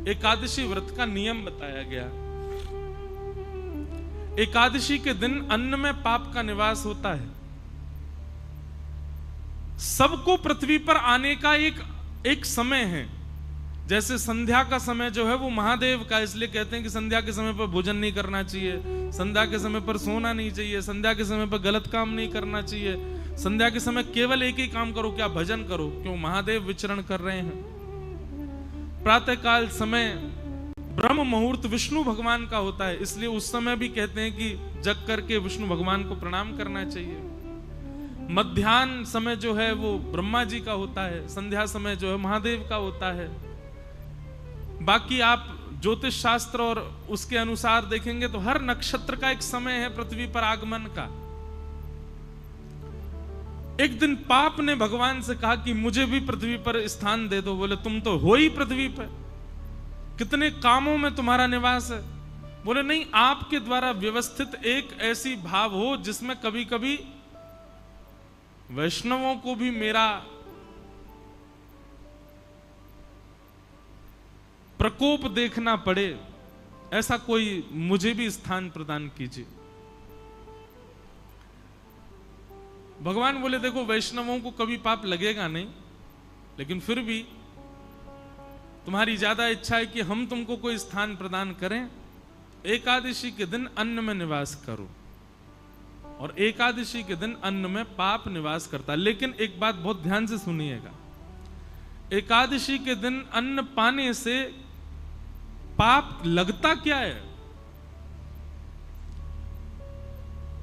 एकादशी व्रत का नियम बताया गया। एकादशी के दिन अन्न में पाप का निवास होता है। सबको पृथ्वी पर आने का एक समय है। जैसे संध्या का समय जो है वो महादेव का, इसलिए कहते हैं कि संध्या के समय पर भोजन नहीं करना चाहिए, संध्या के समय पर सोना नहीं चाहिए, संध्या के समय पर गलत काम नहीं करना चाहिए, संध्या के समय केवल एक ही काम करो, क्या भजन करो, क्यों महादेव विचरण कर रहे हैं। प्रातःकाल समय ब्रह्म मुहूर्त विष्णु भगवान का होता है, इसलिए उस समय भी कहते हैं कि जग करके विष्णु भगवान को प्रणाम करना चाहिए। मध्याह्न समय जो है वो ब्रह्मा जी का होता है, संध्या समय जो है महादेव का होता है। बाकी आप ज्योतिष शास्त्र और उसके अनुसार देखेंगे तो हर नक्षत्र का एक समय है पृथ्वी पर आगमन का। एक दिन पाप ने भगवान से कहा कि मुझे भी पृथ्वी पर स्थान दे दो। बोले तुम तो हो ही पृथ्वी पर, कितने कामों में तुम्हारा निवास है। बोले नहीं, आपके द्वारा व्यवस्थित एक ऐसी भाव हो जिसमें कभी कभी वैष्णवों को भी मेरा प्रकोप देखना पड़े, ऐसा कोई मुझे भी स्थान प्रदान कीजिए। भगवान बोले देखो, वैष्णवों को कभी पाप लगेगा नहीं, लेकिन फिर भी तुम्हारी ज्यादा इच्छा है कि हम तुमको कोई स्थान प्रदान करें। एकादशी के दिन अन्न में निवास करो, और एकादशी के दिन अन्न में पाप निवास करता है। लेकिन एक बात बहुत ध्यान से सुनिएगा, एकादशी के दिन अन्न पाने से पाप लगता क्या है।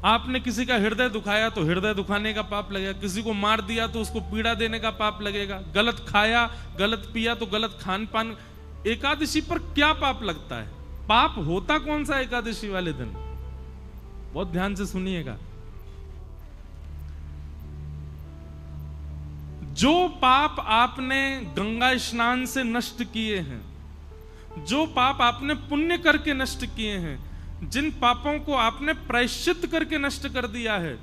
आपने किसी का हृदय दुखाया तो हृदय दुखाने का पाप लगेगा, किसी को मार दिया तो उसको पीड़ा देने का पाप लगेगा, गलत खाया गलत पिया तो गलत खान पान। एकादशी पर क्या पाप लगता है? पाप होता कौन सा एकादशी वाले दिन? बहुत ध्यान से सुनिएगा। जो पाप आपने गंगा स्नान से नष्ट किए हैं, जो पाप आपने पुण्य करके नष्ट किए हैं, जिन पापों को आपने प्रायश्चित करके नष्ट कर दिया है,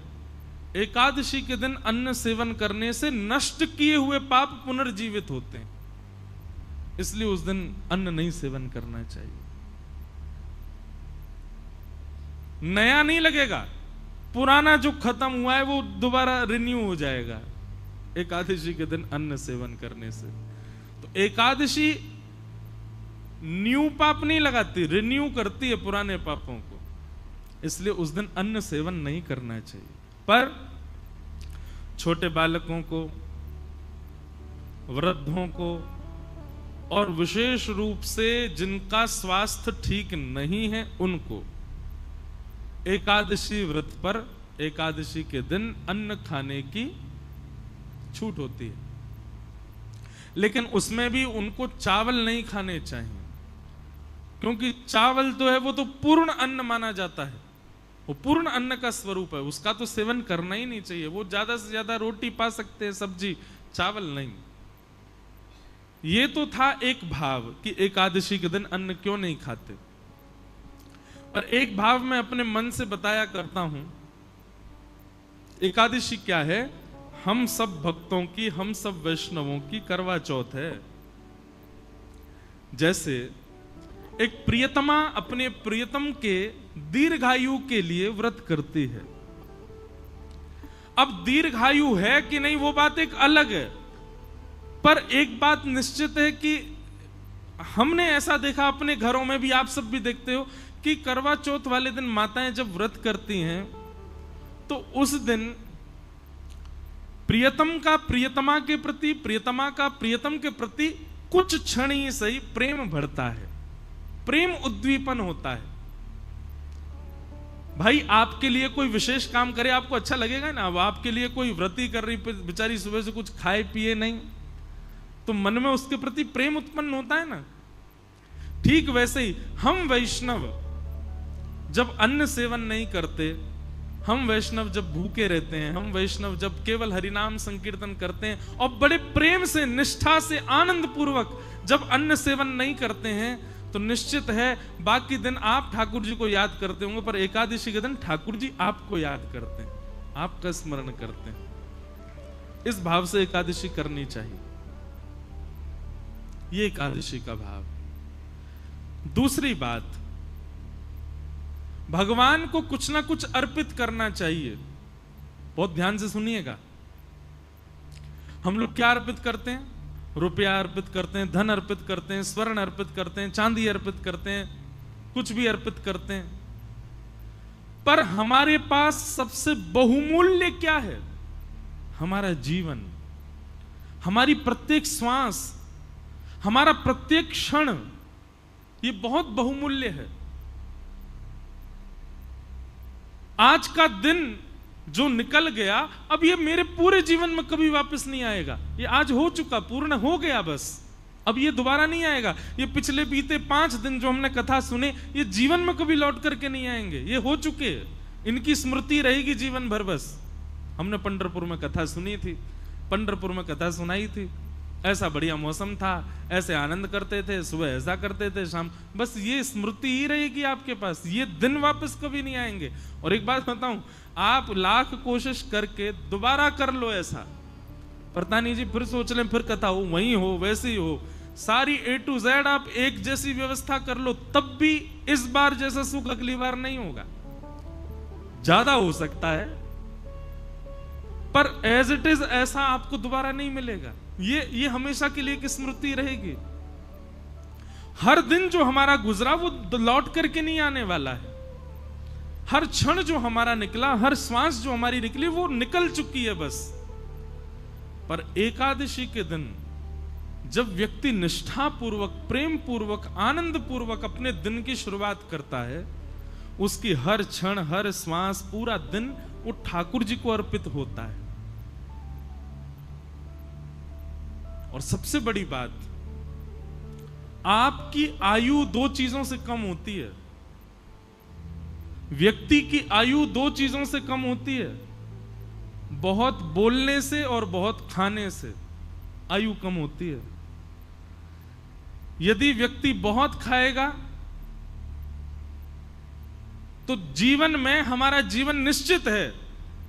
एकादशी के दिन अन्न सेवन करने से नष्ट किए हुए पाप पुनर्जीवित होते हैं। इसलिए उस दिन अन्न नहीं सेवन करना चाहिए। नया नहीं लगेगा, पुराना जो खत्म हुआ है वो दोबारा रिन्यू हो जाएगा एकादशी के दिन अन्न सेवन करने से। तो एकादशी न्यू पाप नहीं लगाती, रिन्यू करती है पुराने पापों को। इसलिए उस दिन अन्न सेवन नहीं करना चाहिए। पर छोटे बालकों को, वृद्धों को, और विशेष रूप से जिनका स्वास्थ्य ठीक नहीं है उनको एकादशी व्रत पर एकादशी के दिन अन्न खाने की छूट होती है। लेकिन उसमें भी उनको चावल नहीं खाने चाहिए, क्योंकि चावल तो है वो तो पूर्ण अन्न माना जाता है, वो पूर्ण अन्न का स्वरूप है, उसका तो सेवन करना ही नहीं चाहिए। वो ज्यादा से ज्यादा रोटी पा सकते हैं, सब्जी, चावल नहीं। ये तो था एक भाव कि एकादशी के दिन अन्न क्यों नहीं खाते। और एक भाव मैं अपने मन से बताया करता हूं। एकादशी क्या है? हम सब भक्तों की, हम सब वैष्णवों की करवा चौथ है। जैसे एक प्रियतमा अपने प्रियतम के दीर्घायु के लिए व्रत करती है। अब दीर्घायु है कि नहीं वो बात एक अलग है, पर एक बात निश्चित है कि हमने ऐसा देखा अपने घरों में भी, आप सब भी देखते हो कि करवा चौथ वाले दिन माताएं जब व्रत करती हैं तो उस दिन प्रियतम का प्रियतमा के प्रति, प्रियतमा का प्रियतम के प्रति कुछ क्षण ही सही प्रेम बढ़ता है, प्रेम उद्दीपन होता है। भाई आपके लिए कोई विशेष काम करे आपको अच्छा लगेगा ना। अब आपके लिए कोई व्रती कर रही बेचारी, सुबह से कुछ खाए पिए नहीं, तो मन में उसके प्रति प्रेम उत्पन्न होता है ना। ठीक वैसे ही हम वैष्णव जब अन्न सेवन नहीं करते, हम वैष्णव जब भूखे रहते हैं, हम वैष्णव जब केवल हरिनाम संकीर्तन करते हैं और बड़े प्रेम से, निष्ठा से, आनंद पूर्वक जब अन्न सेवन नहीं करते हैं, तो निश्चित है बाकी दिन आप ठाकुर जी को याद करते होंगे, पर एकादशी के दिन ठाकुर जी आपको याद करते हैं, आपका स्मरण करते हैं। इस भाव से एकादशी करनी चाहिए। ये एकादशी का भाव। दूसरी बात, भगवान को कुछ ना कुछ अर्पित करना चाहिए। बहुत ध्यान से सुनिएगा। हम लोग क्या अर्पित करते हैं? रुपया अर्पित करते हैं, धन अर्पित करते हैं, स्वर्ण अर्पित करते हैं, चांदी अर्पित करते हैं, कुछ भी अर्पित करते हैं। पर हमारे पास सबसे बहुमूल्य क्या है? हमारा जीवन, हमारी प्रत्येक श्वास, हमारा प्रत्येक क्षण, ये बहुत बहुमूल्य है। आज का दिन जो निकल गया, अब ये मेरे पूरे जीवन में कभी वापस नहीं आएगा। ये आज हो चुका, पूर्ण हो गया, बस अब ये दोबारा नहीं आएगा। ये पिछले बीते 5 दिन जो हमने कथा सुने, ये जीवन में कभी लौट करके नहीं आएंगे। ये हो चुके, इनकी स्मृति रहेगी जीवन भर। बस हमने पंढरपुर में कथा सुनी थी, पंढरपुर में कथा सुनाई थी। ऐसा बढ़िया मौसम था, ऐसे आनंद करते थे, सुबह ऐसा करते थे, शाम, बस ये स्मृति ही रहेगी आपके पास। ये दिन वापस कभी नहीं आएंगे। और एक बात बताऊं, आप लाख कोशिश करके दोबारा कर लो ऐसा, पता नहीं जी, फिर सोच लें, फिर कथा हो, वही हो, वैसी हो, सारी A to Z आप एक जैसी व्यवस्था कर लो, तब भी इस बार जैसा सुख अगली बार नहीं होगा। ज्यादा हो सकता है, पर एज इट इज ऐसा आपको दोबारा नहीं मिलेगा। ये हमेशा के लिए एक स्मृति रहेगी। हर दिन जो हमारा गुजरा वो लौट करके नहीं आने वाला है। हर क्षण जो हमारा निकला, हर श्वास जो हमारी निकली, वो निकल चुकी है बस। पर एकादशी के दिन जब व्यक्ति निष्ठा पूर्वक, प्रेम पूर्वक, आनंद पूर्वक अपने दिन की शुरुआत करता है, उसकी हर क्षण, हर श्वास, पूरा दिन वो ठाकुर जी को अर्पित होता है। और सबसे बड़ी बात, आपकी आयु 2 चीजों से कम होती है। व्यक्ति की आयु 2 चीजों से कम होती है, बहुत बोलने से और बहुत खाने से आयु कम होती है। यदि व्यक्ति बहुत खाएगा तो जीवन में, हमारा जीवन निश्चित है,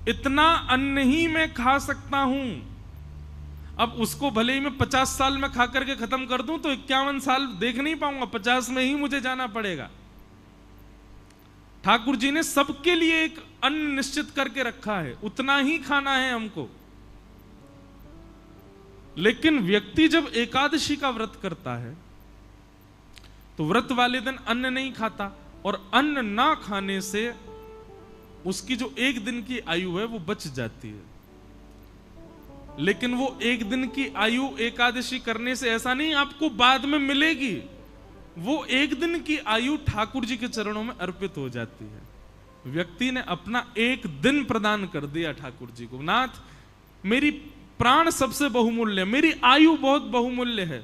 इतना अन्न ही मैं खा सकता हूं। अब उसको भले ही मैं 50 साल में खा करके खत्म कर दूं तो 51 साल देख नहीं पाऊंगा, 50 में ही मुझे जाना पड़ेगा। ठाकुर जी ने सबके लिए एक अन्न निश्चित करके रखा है, उतना ही खाना है हमको। लेकिन व्यक्ति जब एकादशी का व्रत करता है तो व्रत वाले दिन अन्न नहीं खाता, और अन्न ना खाने से उसकी जो 1 दिन की आयु है वो बच जाती है। लेकिन वो 1 दिन की आयु एकादशी करने से ऐसा नहीं आपको बाद में मिलेगी, वो 1 दिन की आयु ठाकुर जी के चरणों में अर्पित हो जाती है। व्यक्ति ने अपना 1 दिन प्रदान कर दिया ठाकुर जी को। नाथ, मेरी प्राण सबसे बहुमूल्य, मेरी आयु बहुत बहुमूल्य है,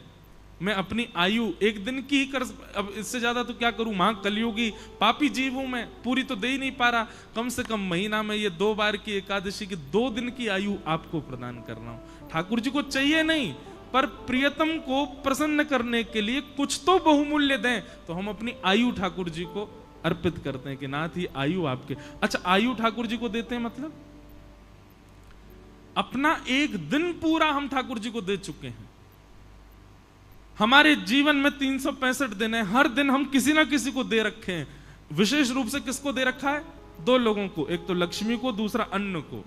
मैं अपनी आयु 1 दिन की ही कर, अब इससे ज्यादा तो क्या करूं, मां कलयुगी पापी जीव हूं मैं, पूरी तो दे ही नहीं पा रहा। कम से कम महीना में ये 2 बार की एकादशी की 2 दिन की आयु आपको प्रदान कर रहा हूं। ठाकुर जी को चाहिए नहीं, पर प्रियतम को प्रसन्न करने के लिए कुछ तो बहुमूल्य दें, तो हम अपनी आयु ठाकुर जी को अर्पित करते हैं कि नाथ ये आयु आपके। अच्छा, आयु ठाकुर जी को देते हैं मतलब अपना 1 दिन पूरा हम ठाकुर जी को दे चुके हैं। हमारे जीवन में 365 दिन है, हर दिन हम किसी ना किसी को दे रखे हैं। विशेष रूप से किसको दे रखा है? 2 लोगों को, एक तो लक्ष्मी को, दूसरा अन्न को।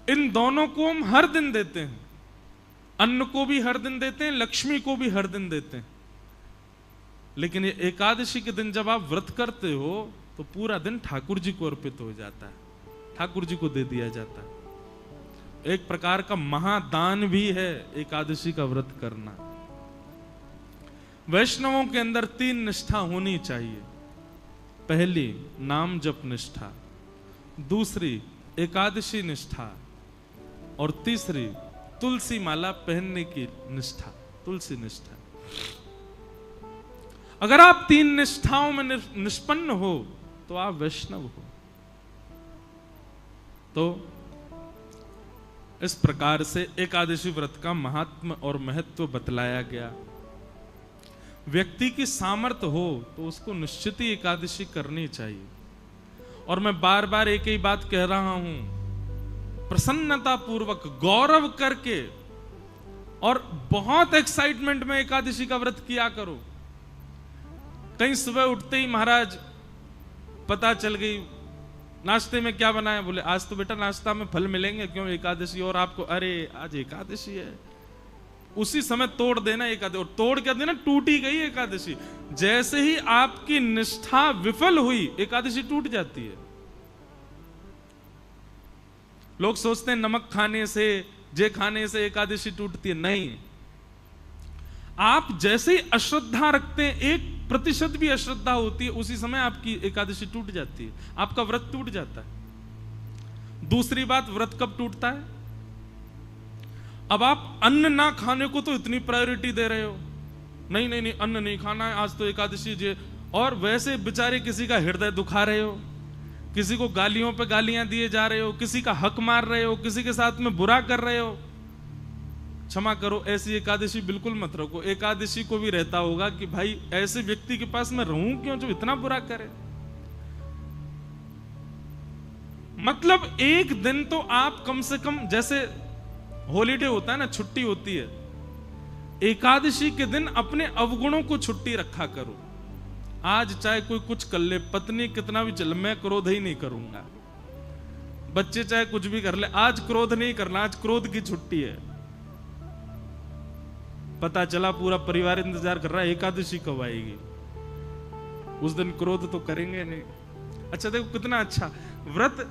इन दोनों को हम हर दिन देते हैं, अन्न को भी हर दिन देते हैं, लक्ष्मी को भी हर दिन देते हैं। लेकिन ये एकादशी के दिन जब आप व्रत करते हो तो पूरा दिन ठाकुर जी को अर्पित हो जाता है, ठाकुर जी को दे दिया जाता है। एक प्रकार का महादान भी है एकादशी का व्रत करना। वैष्णवों के अंदर 3 निष्ठा होनी चाहिए। पहली नाम जप निष्ठा, दूसरी एकादशी निष्ठा, और तीसरी तुलसी माला पहनने की निष्ठा, तुलसी निष्ठा। अगर आप 3 निष्ठाओं में निष्पन्न हो तो आप वैष्णव हो। तो इस प्रकार से एकादशी व्रत का महात्म और महत्व बतलाया गया। व्यक्ति की सामर्थ्य हो तो उसको निश्चित ही एकादशी करनी चाहिए। और मैं बार बार एक ही बात कह रहा हूं, प्रसन्नता पूर्वक, गौरव करके और बहुत एक्साइटमेंट में एकादशी का व्रत किया करो। कहीं सुबह उठते ही महाराज पता चल गई नाश्ते में क्या बनाया, बोले आज तो बेटा नाश्ता में फल मिलेंगे, क्यों एकादशी, और आपको अरे आज एकादशी है, उसी समय तोड़ देना एकादशी, और तोड़ क्या देना, टूटी गई एकादशी। जैसे ही आपकी निष्ठा विफल हुई एकादशी टूट जाती है। लोग सोचते हैं नमक खाने से, जे खाने से एकादशी टूटती है, नहीं। आप जैसे ही अश्रद्धा रखते हैं, 1% भी अश्रद्धा होती है, उसी समय आपकी एकादशी टूट जाती है, आपका व्रत टूट जाता है। दूसरी बात, व्रत कब टूटता है, अब आप अन्न ना खाने को तो इतनी प्रायोरिटी दे रहे हो, नहीं नहीं नहीं अन्न नहीं खाना है, आज तो एकादशी जे, और वैसे बेचारे किसी का हृदय दुखा रहे हो, किसी को गालियों पे गालियां दिए जा रहे हो, किसी का हक मार रहे हो, किसी के साथ में बुरा कर रहे हो। क्षमा करो, ऐसी एकादशी बिल्कुल मत रखो। एकादशी को भी रहता होगा कि भाई ऐसे व्यक्ति के पास मैं रहूं क्यों जो इतना बुरा करे। मतलब एक दिन तो आप कम से कम, जैसे हॉलीडे होता है ना, छुट्टी होती है, एकादशी के दिन अपने अवगुणों को छुट्टी रखा करो। आज चाहे कोई कुछ कर ले, पत्नी कितना भी चल, मैं क्रोध ही नहीं करूंगा, बच्चे चाहे कुछ भी कर ले, आज क्रोध नहीं करना, आज क्रोध की छुट्टी है। पता चला पूरा परिवार इंतजार कर रहा है एकादशी कब आएगी, उस दिन क्रोध तो करेंगे नहीं। अच्छा देखो कितना अच्छा व्रत।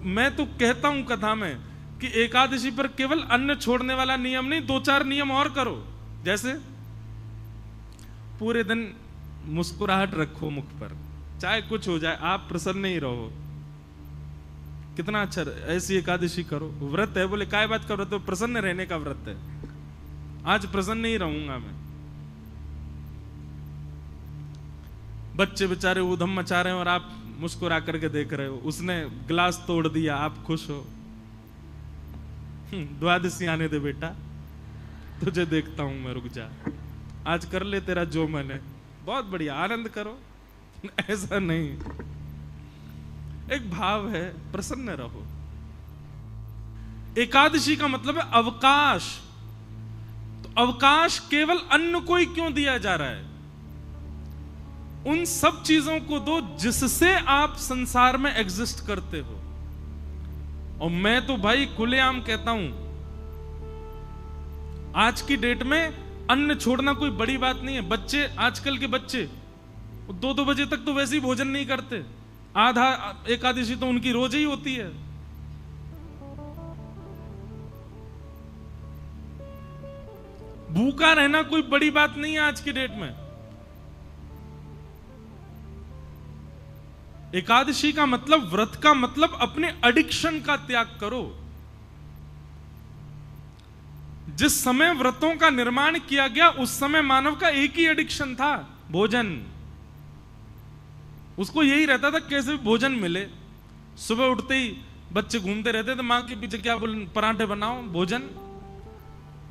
मैं तो कहता हूं कथा में कि एकादशी पर केवल अन्न छोड़ने वाला नियम नहीं, 2-4 नियम और करो। जैसे पूरे दिन मुस्कुराहट रखो मुख पर, चाहे कुछ हो जाए आप प्रसन्न ही रहो। कितना अच्छा, ऐसी एकादशी करो। व्रत है, बोले काय बात का व्रत है, प्रसन्न रहने का व्रत है, आज प्रसन्न ही रहूंगा मैं। बच्चे बेचारे उधम मचा रहे हैं और आप मुस्कुरा करके देख रहे हो, उसने गिलास तोड़ दिया, आप खुश हो। द्वादशी आने दे बेटा, तुझे देखता हूं मैं, रुक जा, आज कर ले तेरा जो मन है, बहुत बढ़िया, आनंद करो। ऐसा नहीं, एक भाव है, प्रसन्न रहो। एकादशी का मतलब है अवकाश। तो अवकाश केवल अन्न को ही क्यों दिया जा रहा है, उन सब चीजों को दो जिससे आप संसार में एग्जिस्ट करते हो। और मैं तो भाई खुलेआम कहता हूं, आज की डेट में अन्न छोड़ना कोई बड़ी बात नहीं है। बच्चे, आजकल के बच्चे 2-2 बजे तक तो वैसे ही भोजन नहीं करते, आधा एकादशी तो उनकी रोज ही होती है। भूखा रहना कोई बड़ी बात नहीं है आज की डेट में। एकादशी का मतलब, व्रत का मतलब अपने एडिक्शन का त्याग करो। जिस समय व्रतों का निर्माण किया गया उस समय मानव का एक ही एडिक्शन था, भोजन। उसको यही रहता था कैसे भी भोजन मिले। सुबह उठते ही बच्चे घूमते रहते थे मां के पीछे, क्या बोल, पराठे बनाओ, भोजन,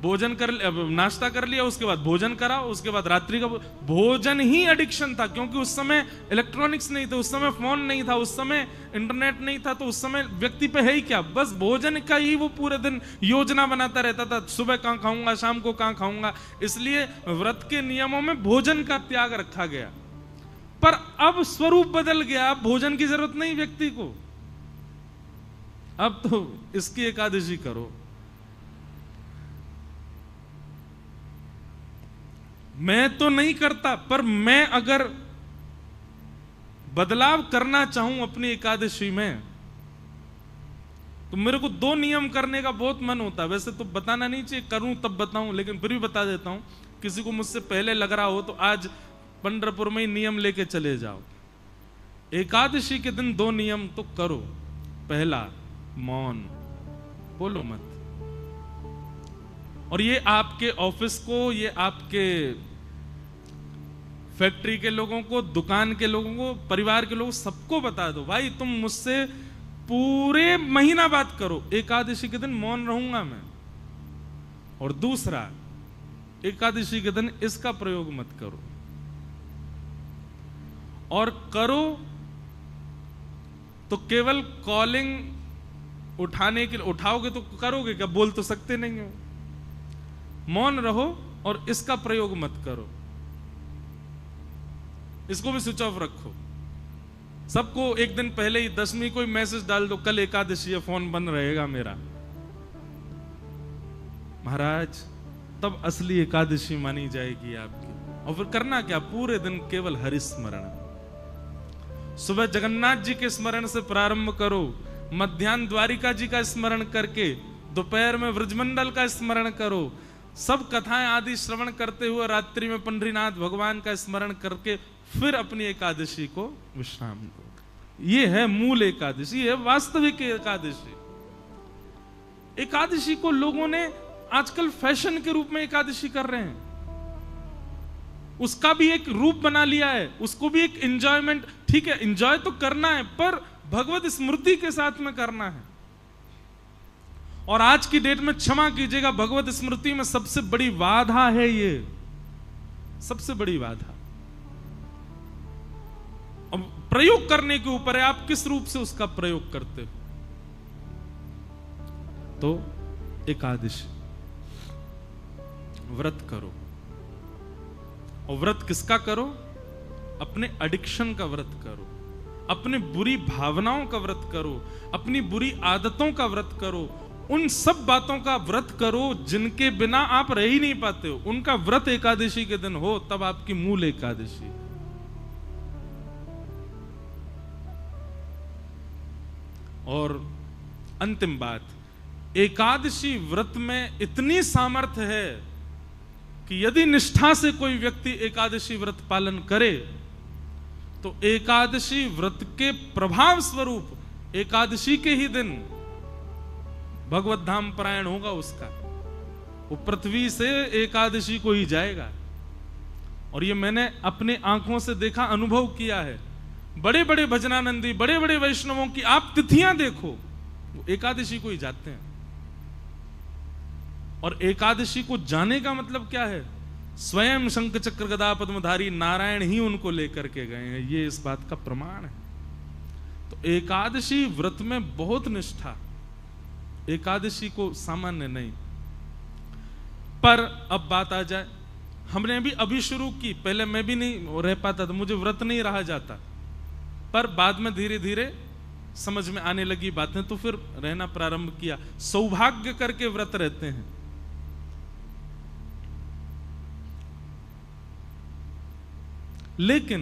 भोजन कर, नाश्ता कर लिया, उसके बाद भोजन कराओ, उसके बाद रात्रि का भोजन ही एडिक्शन था। क्योंकि उस समय इलेक्ट्रॉनिक्स नहीं थे, उस समय फोन नहीं था, उस समय इंटरनेट नहीं था, तो उस समय व्यक्ति पे है ही क्या, बस भोजन का ही वो पूरे दिन योजना बनाता रहता था, सुबह कहां खाऊंगा, शाम को कहां खाऊंगा। इसलिए व्रत के नियमों में भोजन का त्याग रखा गया। पर अब स्वरूप बदल गया, अब भोजन की जरूरत नहीं व्यक्ति को, अब तो इसकी एकादशी करो। मैं तो नहीं करता, पर मैं अगर बदलाव करना चाहूं अपनी एकादशी में, तो मेरे को 2 नियम करने का बहुत मन होता है। वैसे तो बताना नहीं चाहिए, करूं तब बताऊं, लेकिन फिर भी बता देता हूं। किसी को मुझसे पहले लग रहा हो तो आज पंढरपुर में ही नियम लेके चले जाओ। एकादशी के दिन 2 नियम तो करो। पहला, मौन, बोलो मत। और ये आपके ऑफिस को, ये आपके फैक्ट्री के लोगों को, दुकान के लोगों को, परिवार के लोगों, सबको बता दो, भाई तुम मुझसे पूरे महीना बात करो, एकादशी के दिन मौन रहूंगा मैं। और दूसरा, एकादशी के दिन इसका प्रयोग मत करो, और करो तो केवल कॉलिंग उठाने के लिए उठाओगे तो करोगे क्या, बोल तो सकते नहीं हो। मौन रहो और इसका प्रयोग मत करो। इसको भी स्विच ऑफ रखो। सबको एक दिन पहले ही 10वीं को मैसेज डाल दो, कल एकादशी है, फोन बंद रहेगा मेरा। महाराज तब असली एकादशी मानी जाएगी आपकी। और फिर करना क्या, पूरे दिन केवल हरि स्मरण। सुबह जगन्नाथ जी के स्मरण से प्रारंभ करो, मध्याह्न द्वारिका जी का स्मरण करके, दोपहर में व्रजमंडल का स्मरण करो, सब कथाएं आदि श्रवण करते हुए रात्रि में पंडरीनाथ भगवान का स्मरण करके फिर अपनी एकादशी को विश्राम दो। ये है मूल एकादशी, है वास्तविक एकादशी। एकादशी को लोगों ने आजकल फैशन के रूप में एकादशी कर रहे हैं, उसका भी एक रूप बना लिया है, उसको भी एक एंजॉयमेंट। ठीक है, एंजॉय तो करना है, पर भगवत स्मृति के साथ में करना है। और आज की डेट में क्षमा कीजिएगा, भगवत स्मृति में सबसे बड़ी बाधा है ये, सबसे बड़ी बाधा। अब प्रयोग करने के ऊपर है, आप किस रूप से उसका प्रयोग करते हो। तो एकादशी व्रत करो, और व्रत किसका करो, अपने एडिक्शन का व्रत करो, अपने बुरी भावनाओं का व्रत करो, अपनी बुरी आदतों का व्रत करो, उन सब बातों का व्रत करो जिनके बिना आप रह ही नहीं पाते हो। उनका व्रत एकादशी के दिन हो, तब आपकी मूल एकादशी। और अंतिम बात, एकादशी व्रत में इतनी सामर्थ्य है कि यदि निष्ठा से कोई व्यक्ति एकादशी व्रत पालन करे तो एकादशी व्रत के प्रभाव स्वरूप एकादशी के ही दिन भगवत धाम परायण होगा उसका, वो पृथ्वी से एकादशी को ही जाएगा। और ये मैंने अपने आंखों से देखा, अनुभव किया है। बड़े बड़े भजनानंदी, बड़े बड़े वैष्णवों की आप तिथियां देखो, वो एकादशी को ही जाते हैं। और एकादशी को जाने का मतलब क्या है, स्वयं शंख चक्र गदा पद्मधारी नारायण ही उनको लेकर के गए हैं, ये इस बात का प्रमाण है। तो एकादशी व्रत में बहुत निष्ठा, एकादशी को सामान्य नहीं। पर अब बात आ जाए, हमने भी अभी शुरू की, पहले मैं भी नहीं रह पाता था, मुझे व्रत नहीं रहा जाता, पर बाद में धीरे धीरे समझ में आने लगी बातें, तो फिर रहना प्रारंभ किया। सौभाग्य करके व्रत रहते हैं। लेकिन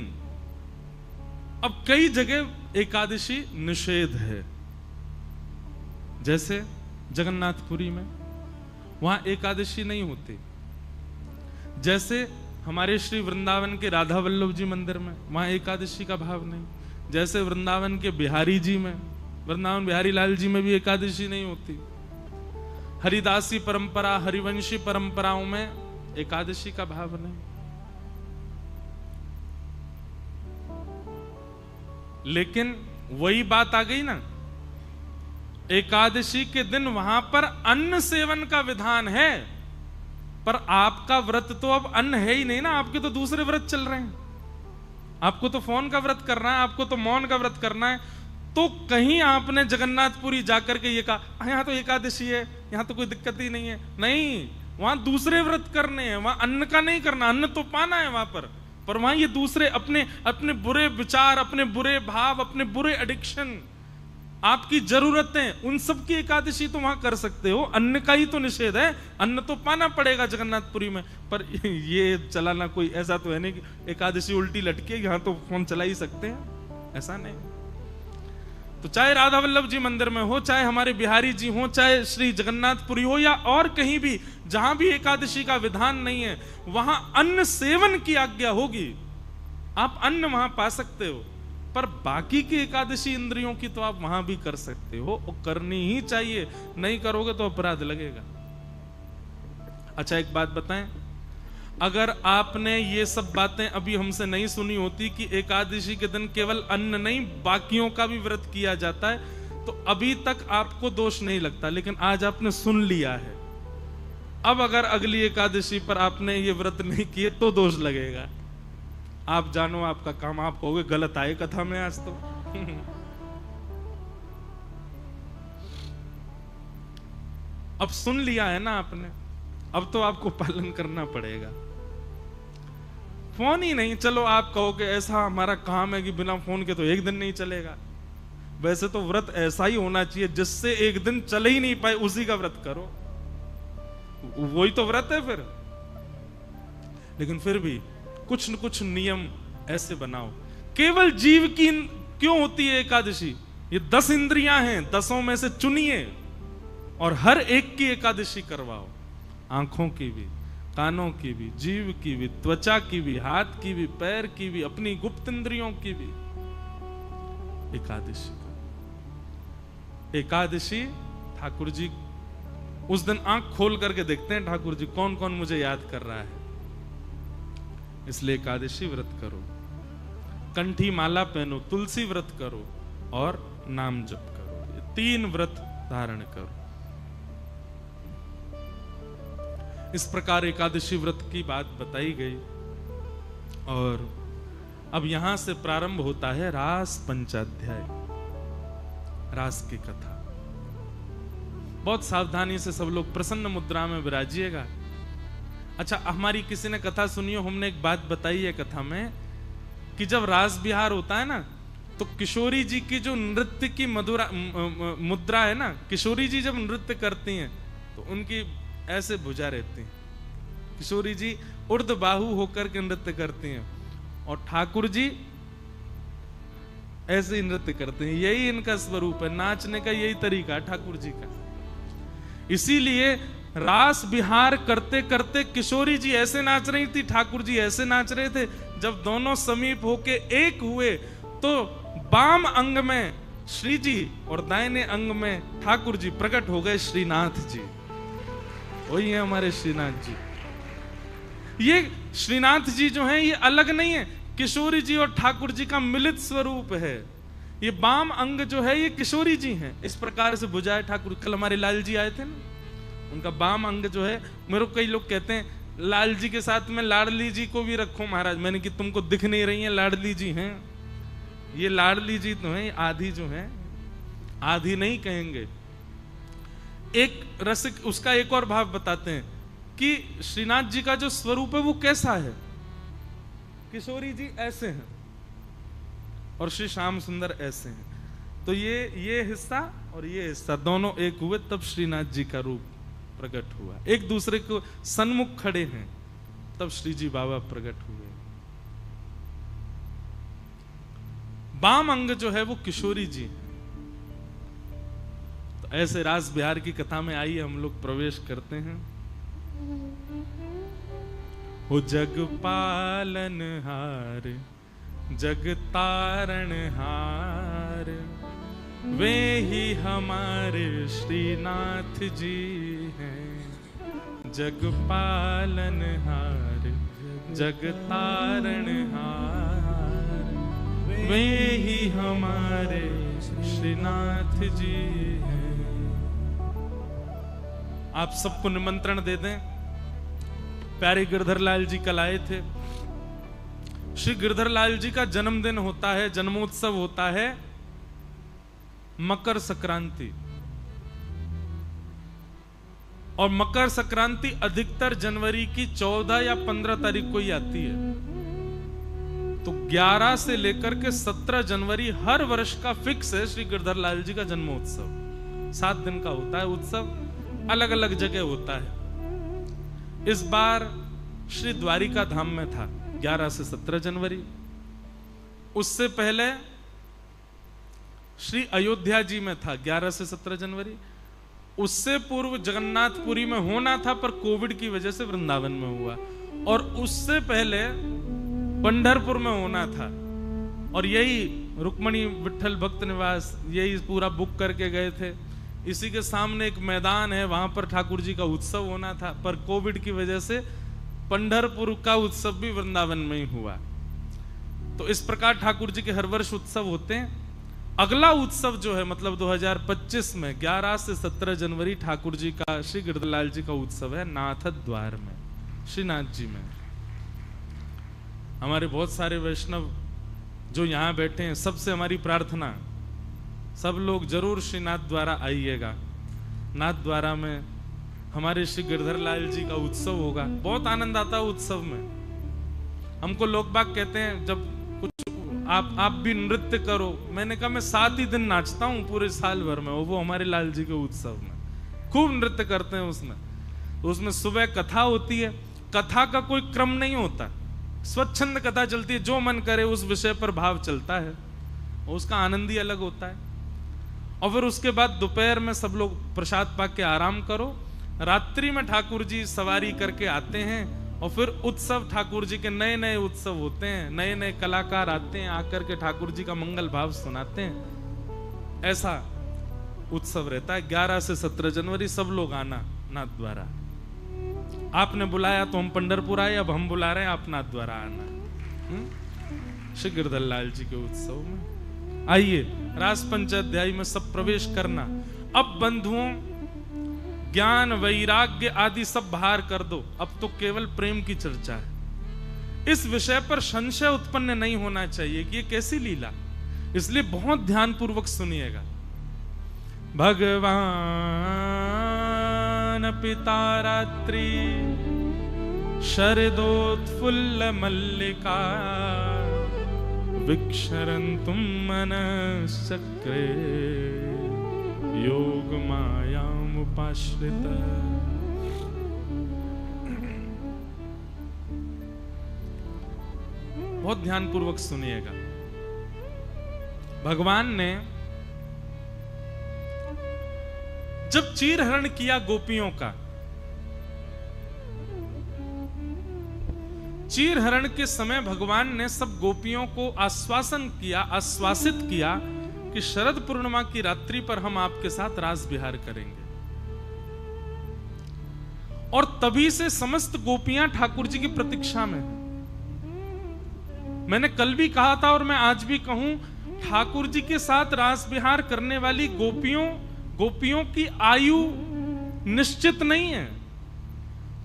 अब कई जगह एकादशी निषेध है, जैसे जगन्नाथपुरी में वहां एकादशी नहीं होती, जैसे हमारे श्री वृंदावन के राधा वल्लभ जी मंदिर में वहां एकादशी का भाव नहीं, जैसे वृंदावन के बिहारी जी में, वृंदावन बिहारी लाल जी में भी एकादशी नहीं होती। हरिदासी परंपरा, हरिवंशी परंपराओं में एकादशी का भाव नहीं। लेकिन वही बात आ गई ना, एकादशी के दिन वहां पर अन्न सेवन का विधान है, पर आपका व्रत तो अब अन्न है ही नहीं ना, आपके तो दूसरे व्रत चल रहे हैं। आपको तो फोन का व्रत करना है, आपको तो मौन का व्रत करना है। तो कहीं आपने जगन्नाथपुरी जाकर के ये कहा यहां तो एकादशी है, यहां तो कोई दिक्कत ही नहीं है, नहीं, वहां दूसरे व्रत करने हैं, वहां अन्न का नहीं करना, अन्न तो पाना है वहां पर वहां ये दूसरे अपने बुरे विचार, अपने बुरे भाव, अपने बुरे एडिक्शन, आपकी जरूरतें, उन सब की एकादशी तो वहां कर सकते हो। अन्न का ही तो निषेध है, अन्न तो पाना पड़ेगा जगन्नाथपुरी में। पर ये चलाना कोई ऐसा तो है नहीं कि एकादशी उल्टी लटके, यहां तो फोन चला ही सकते हैं, ऐसा नहीं। तो चाहे राधा वल्लभ जी मंदिर में हो, चाहे हमारे बिहारी जी हो, चाहे श्री जगन्नाथपुरी हो, या और कहीं भी जहां भी एकादशी का विधान नहीं है, वहां अन्न सेवन की आज्ञा होगी, आप अन्न वहां पा सकते हो। पर बाकी की एकादशी इंद्रियों की तो आप वहां भी कर सकते हो, और करनी ही चाहिए, नहीं करोगे तो अपराध लगेगा। अच्छा एक बात बताएं, अगर आपने ये सब बातें अभी हमसे नहीं सुनी होती कि एकादशी के दिन केवल अन्न नहीं बाकियों का भी व्रत किया जाता है, तो अभी तक आपको दोष नहीं लगता। लेकिन आज आपने सुन लिया है, अब अगर अगली एकादशी पर आपने ये व्रत नहीं किए तो दोष लगेगा। आप जानो आपका काम, आप कहोगे गलत आए कथा में आज तो। अब सुन लिया है ना आपने, अब तो आपको पालन करना पड़ेगा। फोन ही नहीं, चलो आप कहो कि ऐसा हमारा काम है कि बिना फोन के तो एक दिन नहीं चलेगा। वैसे तो व्रत ऐसा ही होना चाहिए जिससे एक दिन चले ही नहीं पाए उसी का व्रत करो, वही तो व्रत है फिर। लेकिन फिर भी कुछ न कुछ नियम ऐसे बनाओ। केवल जीव की क्यों होती है एकादशी? ये 10 इंद्रियां हैं, 10 में से चुनिए और हर एक की एकादशी करवाओ। आंखों की भी, कानों की भी, जीव की भी, त्वचा की भी, हाथ की भी, पैर की भी, अपनी गुप्त इंद्रियों की भी एकादशी करो। एकादशी ठाकुर जी उस दिन आंख खोल करके देखते हैं ठाकुर जी कौन कौन मुझे याद कर रहा है, इसलिए एकादशी व्रत करो। कंठी माला पहनो, तुलसी व्रत करो और नाम जप करो। ये 3 व्रत धारण करो। इस प्रकार एकादशी व्रत की बात बताई गई और अब यहां से प्रारंभ होता है रास पंचाध्याय, रास की कथा। बहुत सावधानी से सब लोग प्रसन्न मुद्रा में विराजिएगा। अच्छा, हमारी किसी ने कथा सुनी हो, हमने एक बात बताई है कथा में कि जब रास बिहार होता है ना, तो किशोरी जी की जो नृत्य की मुद्रा है ना, किशोरी जी जब नृत्य करती हैं तो उनकी ऐसे भुजा रहती है। किशोरी जी उर्ध बाहु होकर के नृत्य करती हैं और ठाकुर जी ऐसे ही नृत्य करते हैं। यही इनका स्वरूप है, नाचने का यही तरीका ठाकुर जी का। इसीलिए रास बिहार करते करते किशोरी जी ऐसे नाच रही थी, ठाकुर जी ऐसे नाच रहे थे। जब दोनों समीप होके एक हुए तो बाम अंग में श्री जी और दाहिने अंग में ठाकुर जी प्रकट हो गए, श्रीनाथ जी। वही है हमारे श्रीनाथ जी। ये श्रीनाथ जी जो हैं ये अलग नहीं है, किशोरी जी और ठाकुर जी का मिलित स्वरूप है। ये बाम अंग जो है ये किशोरी जी हैं। इस प्रकार से बुझाए ठाकुर। कल हमारे लाल जी आए थे ना, उनका बाम अंग जो है, मेरे को कई लोग कहते हैं लाल जी के साथ में लाडली जी को भी रखो महाराज। मैंने कि तुमको दिख नहीं रही है, लाडली जी हैं। ये लाडली जी तो हैं, आधी जो हैं, आधी नहीं कहेंगे। एक रसिक उसका एक और भाव बताते हैं कि श्रीनाथ जी का जो स्वरूप है वो कैसा है। किशोरी जी ऐसे हैं और श्री श्याम सुंदर ऐसे हैं। तो ये हिस्सा और ये हिस्सा दोनों एक हुए, तब श्रीनाथ जी का रूप प्रकट हुआ। एक दूसरे को सन्मुख खड़े हैं, तब श्री जी बाबा प्रकट हुए। बाम अंग जो है वो किशोरी जी है। तो ऐसे रास बिहार की कथा में आइए हम लोग प्रवेश करते हैं। हो जग पालन हार, जग तारण हार, वे ही हमारे श्रीनाथ जी हैं। जग पालन हार, जग तारण हार, वे ही हमारे श्रीनाथ जी हैं। आप सबको निमंत्रण दे दें। प्यारे गिरधर लाल जी कल आए थे। श्री गिरधर लाल जी का जन्मदिन होता है, जन्मोत्सव होता है मकर संक्रांति। और मकर संक्रांति अधिकतर जनवरी की 14 या 15 तारीख को ही आती है। तो 11 से लेकर के 17 जनवरी हर वर्ष का फिक्स है श्री गिरधर लाल जी का जन्मोत्सव। 7 दिन का होता है उत्सव, अलग अलग जगह होता है। इस बार श्री द्वारिका धाम में था 11 से 17 जनवरी। उससे पहले श्री अयोध्या जी में था 11 से 17 जनवरी। उससे पूर्व जगन्नाथपुरी में होना था पर कोविड की वजह से वृंदावन में हुआ। और उससे पहले पंढरपुर में होना था। और यही रुक्मणी विठल भक्त निवास, यही पूरा बुक करके गए थे। इसी के सामने एक मैदान है, वहां पर ठाकुर जी का उत्सव होना था, पर कोविड की वजह से पंढरपुर का उत्सव भी वृंदावन में ही हुआ। तो इस प्रकार ठाकुर जी के हर वर्ष उत्सव होते हैं। अगला उत्सव जो है मतलब 2025 में 11 से 17 जनवरी ठाकुर जी का, श्री गिरधरलाल जी का उत्सव है नाथ द्वार में, श्रीनाथ जी में। हमारे बहुत सारे वैष्णव जो यहाँ बैठे हैं, सबसे हमारी प्रार्थना, सब लोग जरूर श्रीनाथ द्वारा आइएगा। नाथ द्वारा में हमारे श्री गिरधरलाल जी का उत्सव होगा। बहुत आनंद आता है उत्सव में। हमको लोग बाग कहते हैं जब कुछ आप भी नृत्य करो, मैंने कहा मैं 7 ही दिन नाचता हूँ पूरे साल भर में, वो हमारे लाल जी के उत्सव में खूब नृत्य करते हैं। उसमें सुबह कथा होती है, कथा का कोई क्रम नहीं होता, स्वच्छंद कथा चलती है, जो मन करे उस विषय पर भाव चलता है, उसका आनंद ही अलग होता है। और फिर उसके बाद दोपहर में सब लोग प्रसाद पा के आराम करो, रात्रि में ठाकुर जी सवारी करके आते हैं और फिर उत्सव, ठाकुर जी के नए नए उत्सव होते हैं, नए नए कलाकार आते हैं, आकर के ठाकुर जी का मंगल भाव सुनाते हैं। ऐसा उत्सव रहता है। 11 से 17 जनवरी सब लोग आना नाथ द्वारा। आपने बुलाया तो हम पंढरपुर आए, अब हम बुला रहे हैं आप नाथ द्वारा आना श्री गिरधर लाल जी के उत्सव में। आइए रास पंचाध्यायी में सब प्रवेश करना। अब बंधुओं ज्ञान वैराग्य आदि सब बाहर कर दो, अब तो केवल प्रेम की चर्चा है। इस विषय पर संशय उत्पन्न नहीं होना चाहिए कि ये कैसी लीला, इसलिए बहुत ध्यान पूर्वक सुनिएगा। भगवान पिता रात्रि शरदोत्फुल्ल मल्लिका विक्षरन्तुं मनश्चक्रे योग मायाम उपाश्रित। बहुत ध्यान पूर्वक सुनिएगा। भगवान ने जब चीरहरण किया गोपियों का, चीरहरण के समय भगवान ने सब गोपियों को आश्वासन किया, आश्वासित किया कि शरद पूर्णिमा की रात्रि पर हम आपके साथ रास विहार करेंगे। और तभी से समस्त गोपियां ठाकुर जी की प्रतीक्षा में हैं। मैंने कल भी कहा था और मैं आज भी कहूं, ठाकुर जी के साथ रास विहार करने वाली गोपियों की आयु निश्चित नहीं है।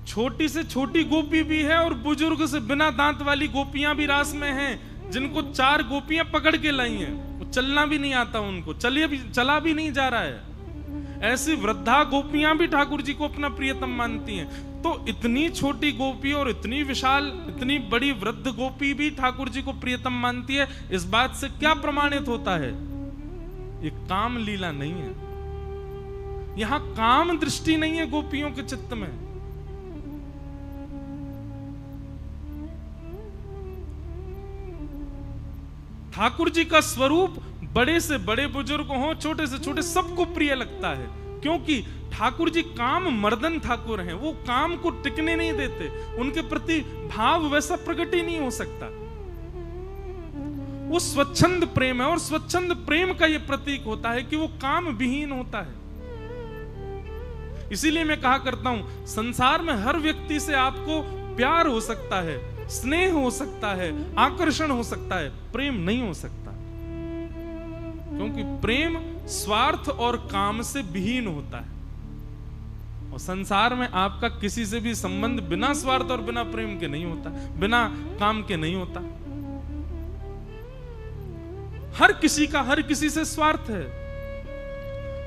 छोटी से छोटी गोपी भी है और बुजुर्ग से बिना दांत वाली गोपियां भी रास में हैं, जिनको 4 गोपियां पकड़ के लाई हैं, वो चलना भी नहीं आता उनको, चला भी नहीं जा रहा है। ऐसी वृद्धा गोपियां भी ठाकुर जी को अपना प्रियतम मानती हैं। तो इतनी छोटी गोपी और इतनी विशाल, इतनी बड़ी वृद्ध गोपी भी ठाकुर जी को प्रियतम मानती है। इस बात से क्या प्रमाणित होता है? ये काम लीला नहीं है, यहां काम दृष्टि नहीं है गोपियों के चित्त में। ठाकुर जी का स्वरूप बड़े से बड़े बुजुर्ग हो, छोटे से छोटे, सबको प्रिय लगता है, क्योंकि ठाकुर जी काम मर्दन ठाकुर हैं। वो काम को टिकने नहीं देते, उनके प्रति भाव वैसा प्रकट ही नहीं हो सकता। वो स्वच्छंद प्रेम है और स्वच्छंद प्रेम का ये प्रतीक होता है कि वो काम विहीन होता है। इसीलिए मैं कहा करता हूं, संसार में हर व्यक्ति से आपको प्यार हो सकता है, स्नेह हो सकता है, आकर्षण हो सकता है, प्रेम नहीं हो सकता, क्योंकि प्रेम स्वार्थ और काम से विहीन होता है। और संसार में आपका किसी से भी संबंध बिना स्वार्थ और बिना प्रेम के नहीं होता, बिना काम के नहीं होता। हर किसी का हर किसी से स्वार्थ है।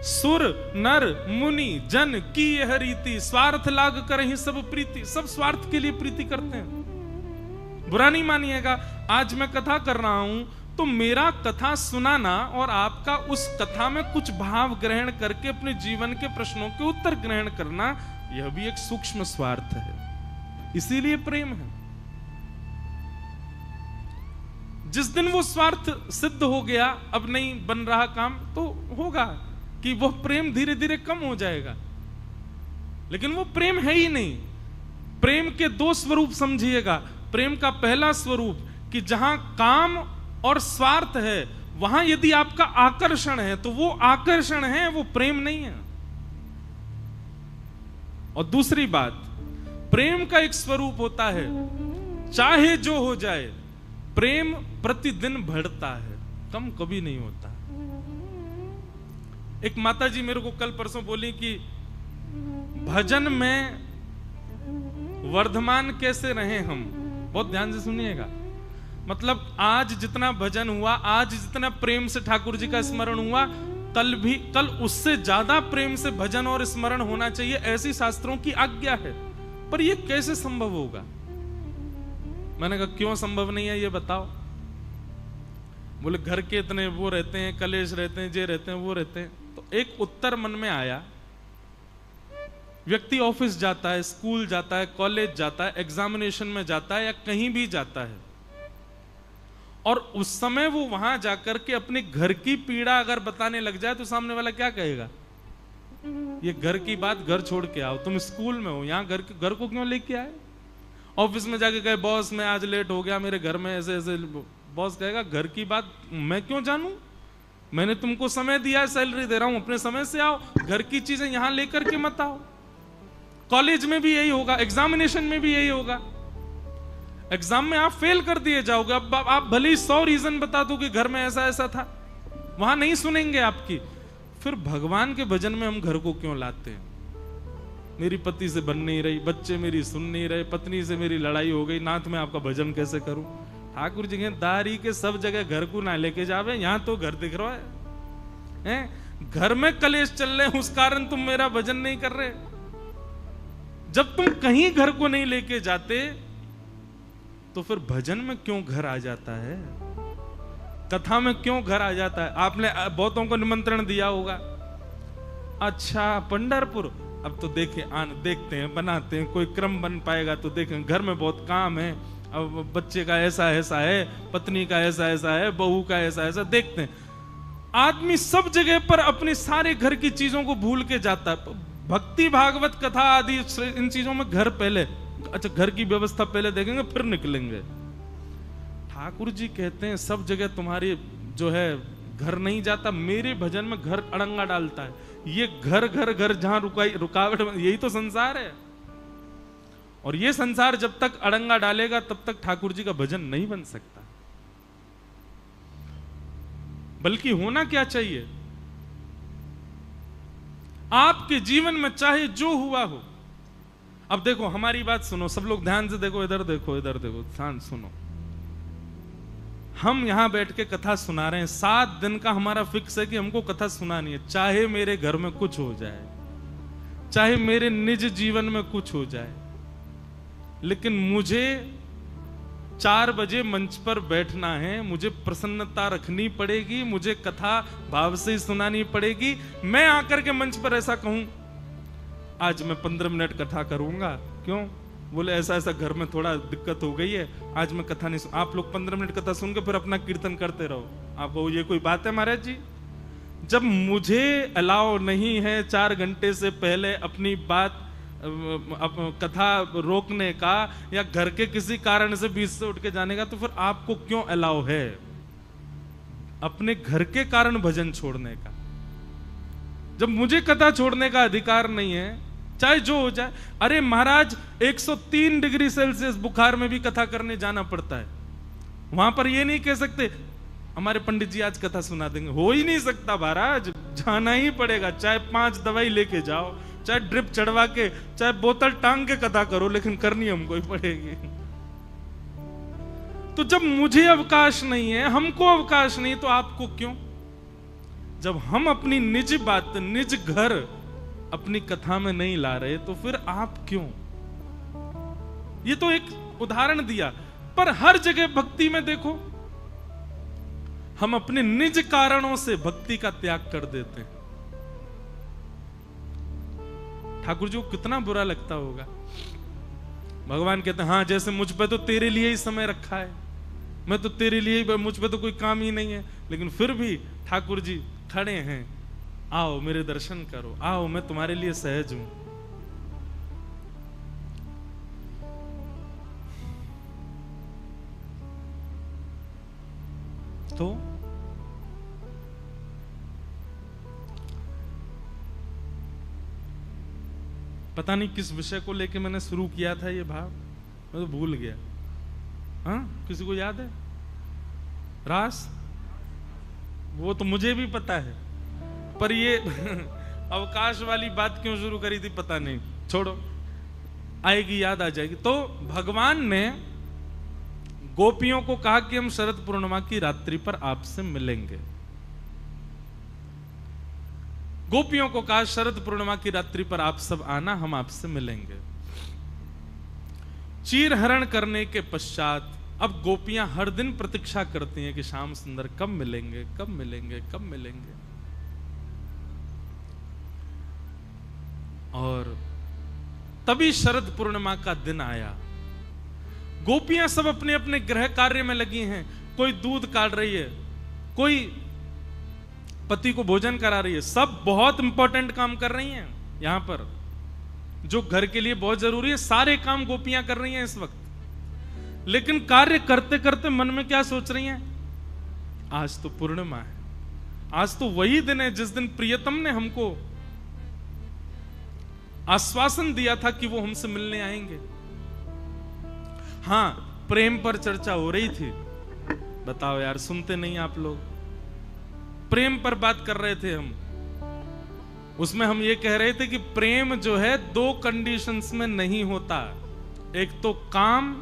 सुर नर मुनि जन की यह रीति, स्वार्थ लाग कर ही सब प्रीति। सब स्वार्थ के लिए प्रीति करते हैं। बुरा नहीं मानिएगा, आज मैं कथा कर रहा हूं तो मेरा कथा सुनाना और आपका उस कथा में कुछ भाव ग्रहण करके अपने जीवन के प्रश्नों के उत्तर ग्रहण करना, यह भी एक सूक्ष्म स्वार्थ है। इसीलिए प्रेम है। जिस दिन वो स्वार्थ सिद्ध हो गया, अब नहीं बन रहा काम, तो होगा कि वह प्रेम धीरे धीरे कम हो जाएगा। लेकिन वो प्रेम है ही नहीं। प्रेम के 2 स्वरूप समझिएगा। प्रेम का पहला स्वरूप कि जहां काम और स्वार्थ है, वहां यदि आपका आकर्षण है तो वो आकर्षण है, वो प्रेम नहीं है। और दूसरी बात, प्रेम का एक स्वरूप होता है, चाहे जो हो जाए, प्रेम प्रतिदिन बढ़ता है, कम कभी नहीं होता। एक माता जी मेरे को कल परसों बोली कि भजन में वर्धमान कैसे रहे हम। बहुत ध्यान से सुनिएगा। मतलब आज जितना भजन हुआ, आज जितना प्रेम से ठाकुर जी का स्मरण हुआ, कल उससे ज्यादा प्रेम से भजन और स्मरण होना चाहिए, ऐसी शास्त्रों की आज्ञा है। पर यह कैसे संभव होगा? मैंने कहा क्यों संभव नहीं है ये बताओ। बोले घर के इतने वो रहते हैं, कलेश रहते हैं, जे रहते हैं, वो रहते हैं। तो एक उत्तर मन में आया, व्यक्ति ऑफिस जाता है, स्कूल जाता है, कॉलेज जाता है, एग्जामिनेशन में जाता है या कहीं भी जाता है, और उस समय वो वहां जाकर के अपने घर की पीड़ा अगर बताने लग जाए तो सामने वाला क्या कहेगा? ये घर की बात घर छोड़ के आओ, तुम स्कूल में हो, यहाँ घर को क्यों लेके आए? ऑफिस में जाके कहे बॉस मैं आज लेट हो गया, मेरे घर में ऐसे ऐसे, बॉस कहेगा घर की बात मैं क्यों जानूं, मैंने तुमको समय दिया है, सैलरी दे रहा हूं, अपने समय से आओ, घर की चीजें यहां लेकर के मत आओ। कॉलेज में भी यही होगा, एग्जामिनेशन में भी यही होगा। एग्जाम में आप फेल कर दिए जाओगे, अब आप भले ही 100 रीजन बता दो कि घर में ऐसा ऐसा था, वहां नहीं सुनेंगे आपकी। फिर भगवान के भजन में हम घर को क्यों लाते हैं? मेरी पति से बन नहीं रही, बच्चे मेरी सुन नहीं रहे, पत्नी से मेरी लड़ाई हो गई, नाथ में आपका भजन कैसे करूं? ठाकुर जी के दारी के सब जगह घर को ना लेके जावे, यहां तो घर दिख रहा है, घर में कलेश चल रहे, उस कारण तुम मेरा भजन नहीं कर रहे। जब तुम कहीं घर को नहीं लेके जाते तो फिर भजन में क्यों घर आ जाता है? कथा में क्यों घर आ जाता है? आपने बहुतों को निमंत्रण दिया होगा, अच्छा पंढरपुर, अब तो देखते हैं, बनाते हैं, कोई क्रम बन पाएगा तो देखें, घर में बहुत काम है, अब बच्चे का ऐसा ऐसा है, पत्नी का ऐसा ऐसा है, बहू का ऐसा ऐसा, देखते हैं। आदमी सब जगह पर अपनी सारे घर की चीजों को भूल के जाता है। भक्ति भागवत कथा आदि इन चीजों में घर पहले, अच्छा घर की व्यवस्था पहले देखेंगे फिर निकलेंगे। ठाकुर जी कहते हैं सब जगह तुम्हारी जो है घर नहीं जाता, मेरे भजन में घर अड़ंगा डालता है। ये घर घर घर जहां रुकावट, यही तो संसार है। और ये संसार जब तक अड़ंगा डालेगा तब तक ठाकुर जी का भजन नहीं बन सकता। बल्कि होना क्या चाहिए, आपके जीवन में चाहे जो हुआ हो। अब देखो हमारी बात सुनो, सब लोग ध्यान से देखो, इधर देखो, इधर देखो, ध्यान सुनो। हम यहां बैठ के कथा सुना रहे हैं, 7 दिन का हमारा फिक्स है कि हमको कथा सुनानी है, चाहे मेरे घर में कुछ हो जाए, चाहे मेरे निज जीवन में कुछ हो जाए, लेकिन मुझे 4 बजे मंच पर बैठना है, मुझे प्रसन्नता रखनी पड़ेगी, मुझे कथा भाव से ही सुनानी पड़ेगी। मैं आकर के मंच पर ऐसा कहूं आज मैं 15 मिनट कथा करूंगा, क्यों? बोले ऐसा ऐसा घर में थोड़ा दिक्कत हो गई है, आज मैं कथा नहीं आप लोग 15 मिनट कथा सुन के फिर अपना कीर्तन करते रहो। आप कहो ये कोई बात है महाराज जी? जब मुझे अलाउ नहीं है 4 घंटे से पहले अपनी बात कथा रोकने का या घर के किसी कारण से बीच से उठ के जाने का, तो फिर आपको क्यों अलाउ है अपने घर के कारण भजन छोड़ने का? जब मुझे कथा छोड़ने का अधिकार नहीं है, चाहे जो हो जाए। अरे महाराज 103 डिग्री सेल्सियस बुखार में भी कथा करने जाना पड़ता है, वहां पर ये नहीं कह सकते हमारे पंडित जी आज कथा सुना देंगे, हो ही नहीं सकता महाराज, जाना ही पड़ेगा। चाहे 5 दवाई लेके जाओ, चाहे ड्रिप चढ़वा के, चाहे बोतल टांग के कथा करो, लेकिन करनी हमको ही पड़ेगी। तो जब मुझे अवकाश नहीं है, हमको अवकाश नहीं, तो आपको क्यों? जब हम अपनी निज बात, निज घर अपनी कथा में नहीं ला रहे, तो फिर आप क्यों? ये तो एक उदाहरण दिया, पर हर जगह भक्ति में देखो, हम अपने निज कारणों से भक्ति का त्याग कर देते हैं। ठाकुर जी को कितना बुरा लगता होगा। भगवान कहते हैं हाँ जैसे मुझ पे तो तेरे लिए ही समय रखा है, मैं तो तेरे लिए ही, मुझ पे तो कोई काम ही नहीं है, लेकिन फिर भी ठाकुर जी खड़े हैं, आओ मेरे दर्शन करो, आओ मैं तुम्हारे लिए सहज हूं। तो पता नहीं किस विषय को लेके मैंने शुरू किया था ये भाव, मैं तो भूल गया। हाँ किसी को याद है? रास, वो तो मुझे भी पता है, पर ये अवकाश वाली बात क्यों शुरू करी थी पता नहीं, छोड़ो, आएगी, याद आ जाएगी। तो भगवान ने गोपियों को कहा कि हम शरद पूर्णिमा की रात्रि पर आपसे मिलेंगे। गोपियों को कहा शरद पूर्णिमा की रात्रि पर आप सब आना, हम आपसे मिलेंगे। चीरहरण करने के पश्चात अब गोपियां हर दिन प्रतीक्षा करती हैं कि श्याम सुंदर कब मिलेंगे, कब मिलेंगे, कब मिलेंगे। और तभी शरद पूर्णिमा का दिन आया। गोपियां सब अपने अपने गृह कार्य में लगी हैं। कोई दूध काट रही है, कोई पति को भोजन करा रही है। सब बहुत इंपॉर्टेंट काम कर रही हैं। यहां पर जो घर के लिए बहुत जरूरी है, सारे काम गोपियां कर रही हैं इस वक्त। लेकिन कार्य करते करते मन में क्या सोच रही हैं? आज तो पूर्णिमा है, आज तो वही दिन है जिस दिन प्रियतम ने हमको आश्वासन दिया था कि वो हमसे मिलने आएंगे। हां, प्रेम पर चर्चा हो रही थी। बताओ यार, सुनते नहीं आप लोग? प्रेम पर बात कर रहे थे हम। उसमें हम ये कह रहे थे कि प्रेम जो है दो कंडीशंस में नहीं होता, एक तो काम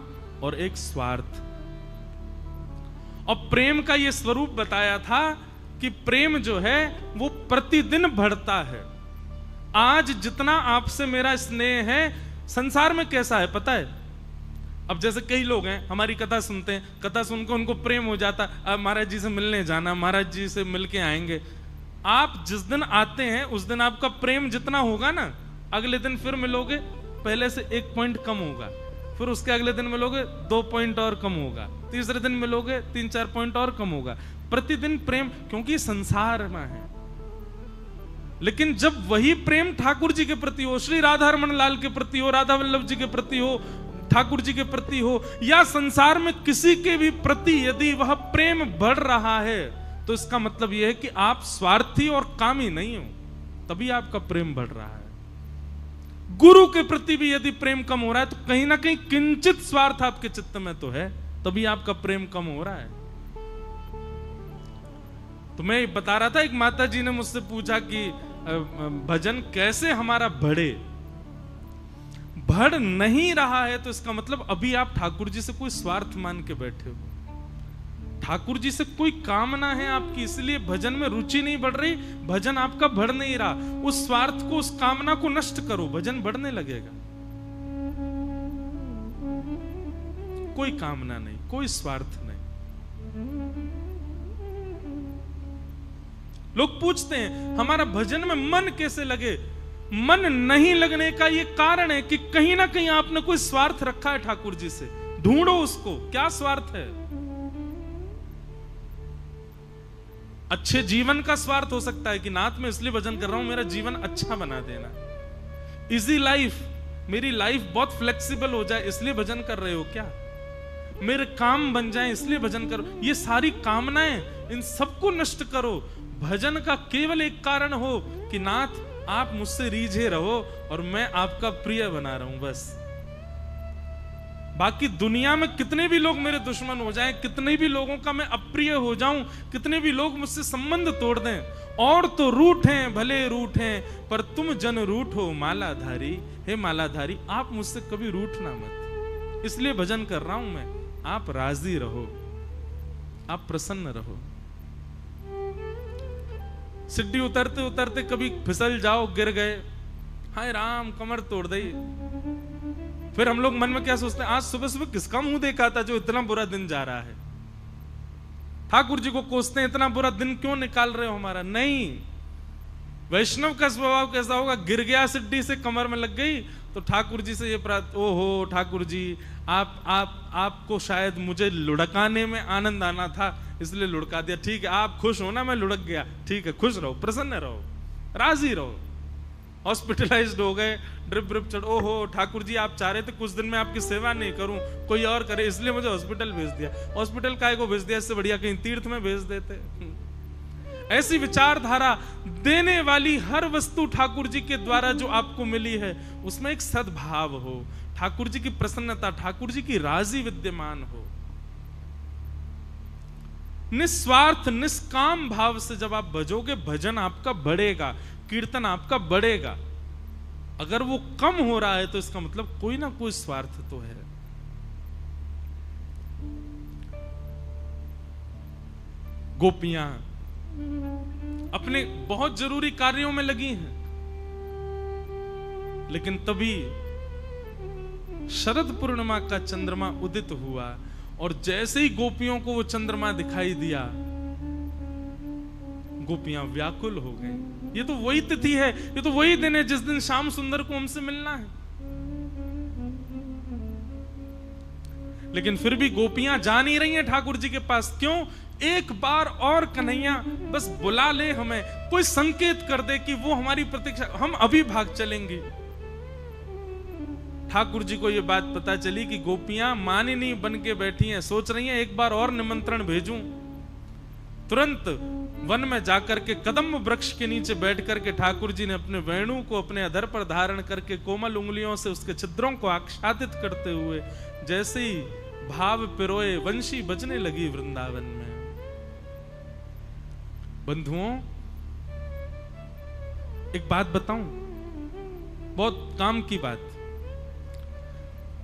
और एक स्वार्थ। और प्रेम का ये स्वरूप बताया था कि प्रेम जो है वो प्रतिदिन बढ़ता है। आज जितना आपसे मेरा स्नेह है, संसार में कैसा है पता है? अब जैसे कई लोग हैं, हमारी कथा सुनते हैं, कथा सुनकर उनको प्रेम हो जाता, अब महाराज जी से मिलने जाना, महाराज जी से मिलके आएंगे। आप जिस दिन आते हैं उस दिन आपका प्रेम जितना होगा ना, अगले दिन फिर मिलोगे पहले से 1 पॉइंट कम होगा, फिर उसके अगले दिन मिलोगे 2 पॉइंट और कम होगा, तीसरे दिन मिलोगे 3-4 पॉइंट और कम होगा। प्रतिदिन प्रेम, क्योंकि संसार में है। लेकिन जब वही प्रेम ठाकुर जी के प्रति हो, श्री राधा रमन लाल के प्रति हो, राधा वल्लभ जी के प्रति हो, ठाकुर जी के प्रति हो, या संसार में किसी के भी प्रति यदि वह प्रेम बढ़ रहा है, तो इसका मतलब यह है कि आप स्वार्थी और कामी नहीं हो, तभी आपका प्रेम बढ़ रहा है। गुरु के प्रति भी यदि प्रेम कम हो रहा है तो कहीं ना कहीं किंचित स्वार्थ आपके चित्त में तो है, तभी आपका प्रेम कम हो रहा है। तो मैं बता रहा था, एक माता जी ने मुझसे पूछा कि भजन कैसे हमारा बढ़े। बढ़ नहीं रहा है तो इसका मतलब अभी आप ठाकुर जी से कोई स्वार्थ मान के बैठे हो, ठाकुर जी से कोई कामना है आपकी, इसलिए भजन में रुचि नहीं बढ़ रही, भजन आपका बढ़ नहीं रहा। उस स्वार्थ को, उस कामना को नष्ट करो, भजन बढ़ने लगेगा। कोई कामना नहीं, कोई स्वार्थ नहीं। लोग पूछते हैं हमारा भजन में मन कैसे लगे? मन नहीं लगने का ये कारण है कि कहीं ना कहीं आपने कोई स्वार्थ रखा है ठाकुर जी से। ढूंढो उसको, क्या स्वार्थ है? अच्छे जीवन का स्वार्थ हो सकता है कि नाथ मैं इसलिए भजन कर रहा हूं, मेरा जीवन अच्छा बना देना, इजी लाइफ, मेरी लाइफ बहुत फ्लेक्सिबल हो जाए इसलिए भजन कर रहे हो क्या? मेरे काम बन जाए इसलिए भजन करो। ये सारी कामनाएं, इन सबको नष्ट करो। भजन का केवल एक कारण हो कि नाथ आप मुझसे रीझे रहो और मैं आपका प्रिय बना रहा हूं, बस। बाकी दुनिया में कितने भी लोग मेरे दुश्मन हो जाएं, कितने भी लोगों का मैं अप्रिय हो जाऊं, कितने भी लोग मुझसे संबंध तोड़ दें, और तो रूठें भले रूठें, पर तुम जन रूठो मालाधारी। हे मालाधारी, आप मुझसे कभी रूठना मत, इसलिए भजन कर रहा हूं मैं। आप राजी रहो, आप प्रसन्न रहो। सीढ़ी उतरते उतरते कभी फिसल जाओ, गिर गए, हाय राम कमर तोड़ दी। फिर हम लोग मन में क्या सोचते हैं, आज सुबह सुबह किसका मुंह देखा था जो इतना बुरा दिन जा रहा है? ठाकुर जी को कोसते हैं, इतना बुरा दिन क्यों निकाल रहे हो हमारा? नहीं, वैष्णव का स्वभाव कैसा होगा? गिर गया सीढ़ी से, कमर में लग गई, तो ठाकुर जी से ये ओहो ठाकुर जी, आपको शायद मुझे लुढ़काने में आनंद आना था इसलिए लुढ़का दिया। ठीक है, आप खुश हो ना, मैं लुढ़क गया, ठीक है, खुश रहो, प्रसन्न रहो, राजी रहो। हॉस्पिटलाइज्ड हो गए, ड्रिप ड्रिप चढ़, ओहो ठाकुर जी आप चाह रहे थे कुछ दिन में आपकी सेवा नहीं करूं, कोई और करे, इसलिए मुझे हॉस्पिटल भेज दिया। हॉस्पिटल काहे को भेज दिया? इससे बढ़िया कहीं तीर्थ में भेज देते। ऐसी विचारधारा देने वाली हर वस्तु ठाकुर जी के द्वारा जो आपको मिली है, उसमें एक सद्भाव हो, ठाकुर जी की प्रसन्नता, ठाकुर जी की राजी विद्यमान हो। निस्वार्थ निष्काम भाव से जब आप भजोगे, भजन आपका बढ़ेगा, कीर्तन आपका बढ़ेगा। अगर वो कम हो रहा है तो इसका मतलब कोई ना कोई स्वार्थ तो है। गोपियां अपने बहुत जरूरी कार्यों में लगी हैं, लेकिन तभी शरद पूर्णिमा का चंद्रमा उदित हुआ और जैसे ही गोपियों को वो चंद्रमा दिखाई दिया, गोपियां व्याकुल हो गई। ये तो वही तिथि है, ये तो वही दिन है जिस दिन श्याम सुंदर को हमसे मिलना है। लेकिन फिर भी गोपियां जा नहीं रही हैं ठाकुर जी के पास। क्यों? एक बार और कन्हैया बस बुला ले, हमें कोई संकेत कर दे कि वो हमारी प्रतीक्षा, हम अभी भाग चलेंगे। ठाकुर जी को ये बात पता चली कि गोपियां मानिनी बन के बैठी हैं, सोच रही हैं एक बार और निमंत्रण भेजूं। तुरंत वन में जाकर के कदम वृक्ष के नीचे बैठ करके ठाकुर जी ने अपने वेणु को अपने अधर पर धारण करके कोमल उंगलियों से उसके छिद्रों को आच्छादित करते हुए जैसे ही भाव पिरोए वंशी बजने लगी वृंदावन में। बंधुओं, एक बात बताऊं, बहुत काम की बात।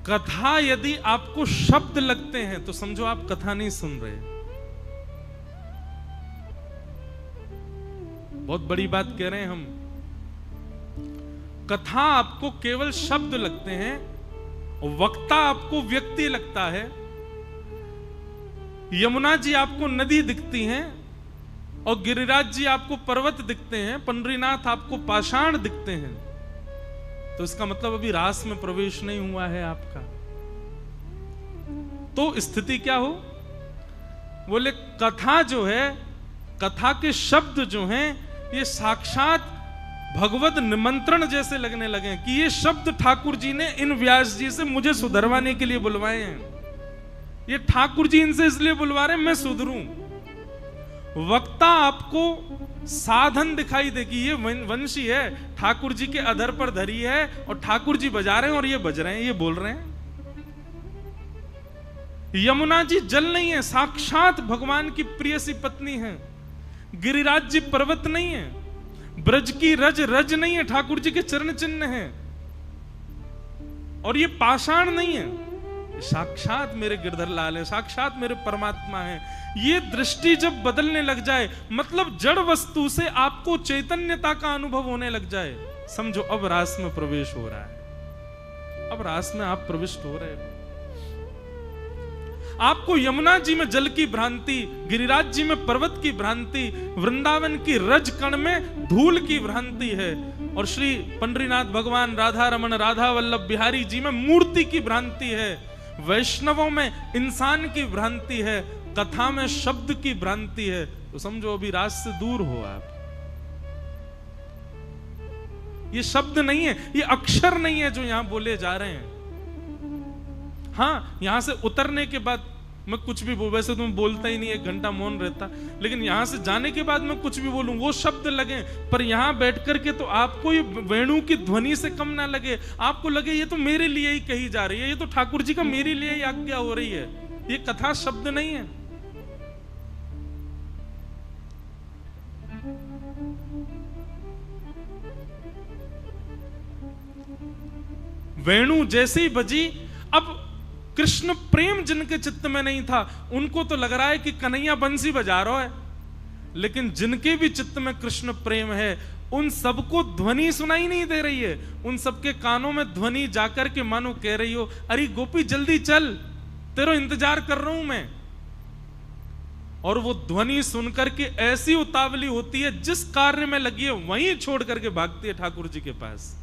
कथा यदि आपको शब्द लगते हैं तो समझो आप कथा नहीं सुन रहे। बहुत बड़ी बात कह रहे हैं हम। कथा आपको केवल शब्द लगते हैं, वक्ता आपको व्यक्ति लगता है। यमुना जी आपको नदी दिखती हैं और गिरिराज जी आपको पर्वत दिखते हैं, पंडरीनाथ आपको पाषाण दिखते हैं। तो इसका मतलब अभी रास में प्रवेश नहीं हुआ है आपका। तो स्थिति क्या हो? बोले कथा जो है, कथा के शब्द जो हैं, ये साक्षात भगवत निमंत्रण जैसे लगने लगे कि ये शब्द ठाकुर जी ने इन व्यास जी से मुझे सुधरवाने के लिए बुलवाए हैं। ये ठाकुर जी इनसे इसलिए बुलवा रहे हैं मैं सुधरूं। वक्ता आपको साधन दिखाई देगी, ये वंशी है, ठाकुर जी के अधर पर धरी है और ठाकुर जी बजा रहे हैं और ये बज रहे हैं, ये बोल रहे हैं। यमुना जी जल नहीं है, साक्षात भगवान की प्रिय सी पत्नी है। गिरिराज जी पर्वत नहीं है, ब्रज की रज रज नहीं है, ठाकुर जी के चरण चिन्ह है। और ये पाषाण नहीं है, साक्षात मेरे गिरधर लाल है, साक्षात मेरे परमात्मा है। ये दृष्टि जब बदलने लग जाए, मतलब जड़ वस्तु से आपको चैतन्यता का अनुभव होने लग जाए, समझो अब रास में प्रवेश हो रहा है। अब रास में आप प्रविष्ट हो रहे हो। आपको यमुना जी में जल की भ्रांति, गिरिराज जी में पर्वत की भ्रांति, वृंदावन की रज कण में धूल की भ्रांति है, और श्री पंडरीनाथ भगवान राधा रमन राधा वल्लभ बिहारी जी में मूर्ति की भ्रांति है, वैष्णवों में इंसान की भ्रांति है, कथा में शब्द की भ्रांति है। तो समझो अभी राज से दूर हो आप। ये शब्द नहीं है, ये अक्षर नहीं है जो यहां बोले जा रहे हैं। हाँ, यहां से उतरने के बाद मैं कुछ भी बोल, वैसे तो मैं बोलता ही नहीं, 1 घंटा मौन रहता, लेकिन यहां से जाने के बाद मैं कुछ भी बोलूं वो शब्द लगे, पर यहां बैठ करके तो आपको ये वेणु की ध्वनि से कम ना लगे, आपको लगे ये तो मेरे लिए ही कही जा रही है, ये तो ठाकुर जी का मेरे लिए ही आज्ञा हो रही है। ये कथा शब्द नहीं है। वेणु जैसे ही बजी, अब कृष्ण प्रेम जिनके चित्त में नहीं था उनको तो लग रहा है कि कन्हैया बंसी बजा रहा है, लेकिन जिनके भी चित्त में कृष्ण प्रेम है उन सबको ध्वनि सुनाई नहीं दे रही है। उन सबके कानों में ध्वनि जाकर के मानो कह रही हो, अरे गोपी जल्दी चल, तेरा इंतजार कर रहा हूं मैं। और वो ध्वनि सुनकर के ऐसी उतावली होती है, जिस कार्य में लगी है वहीं छोड़ करके भागती है ठाकुर जी के पास।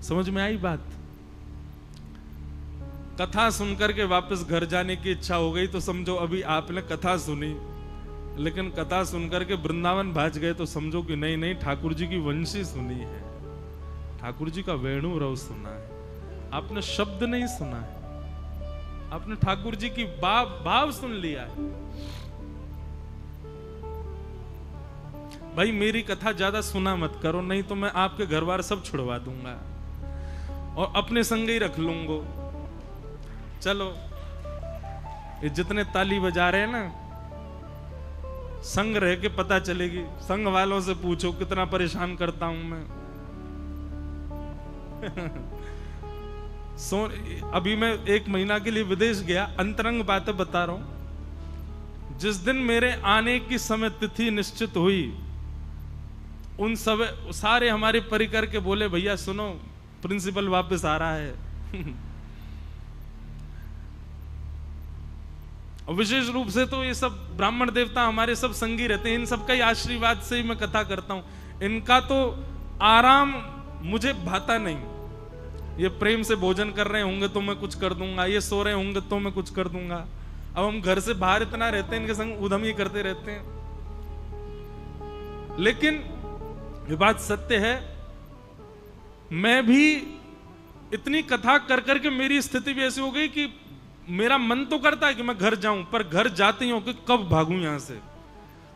समझ में आई बात? कथा सुनकर के वापस घर जाने की इच्छा हो गई तो समझो अभी आपने कथा सुनी, लेकिन कथा सुनकर के वृंदावन भाज गए तो समझो कि नहीं नहीं, ठाकुर जी की वंशी सुनी है, ठाकुर जी का वेणु रव सुना है। आपने शब्द नहीं सुना है, आपने ठाकुर जी की भाव सुन लिया है। भाई मेरी कथा ज्यादा सुना मत करो, नहीं तो मैं आपके घर बार सब छुड़वा दूंगा और अपने संग ही रख लूंगा। चलो, ये जितने ताली बजा रहे हैं ना, संग रह के पता चलेगी। संग वालों से पूछो कितना परेशान करता हूं मैं। अभी मैं 1 महीना के लिए विदेश गया, अंतरंग बातें बता रहा हूं। जिस दिन मेरे आने की समय तिथि निश्चित हुई, उन सब सारे हमारे परिकर के बोले, भैया सुनो, प्रिंसिपल वापस आ रहा है। और विशेष रूप से तो ये सब ब्राह्मण देवता हमारे सब संगी रहते हैं, इन सबका ही आशीर्वाद से ही मैं कथा करता हूं। इनका तो आराम मुझे भाता नहीं। ये प्रेम से भोजन कर रहे होंगे तो मैं कुछ कर दूंगा, ये सो रहे होंगे तो मैं कुछ कर दूंगा। अब हम घर से बाहर इतना रहते हैं, इनके संग उधम ही करते रहते हैं। लेकिन ये बात सत्य है, मैं भी इतनी कथा कर करके मेरी स्थिति भी ऐसी हो गई कि मेरा मन तो करता है कि मैं घर जाऊं, पर घर जाती हूं कि कब भागूं यहां से,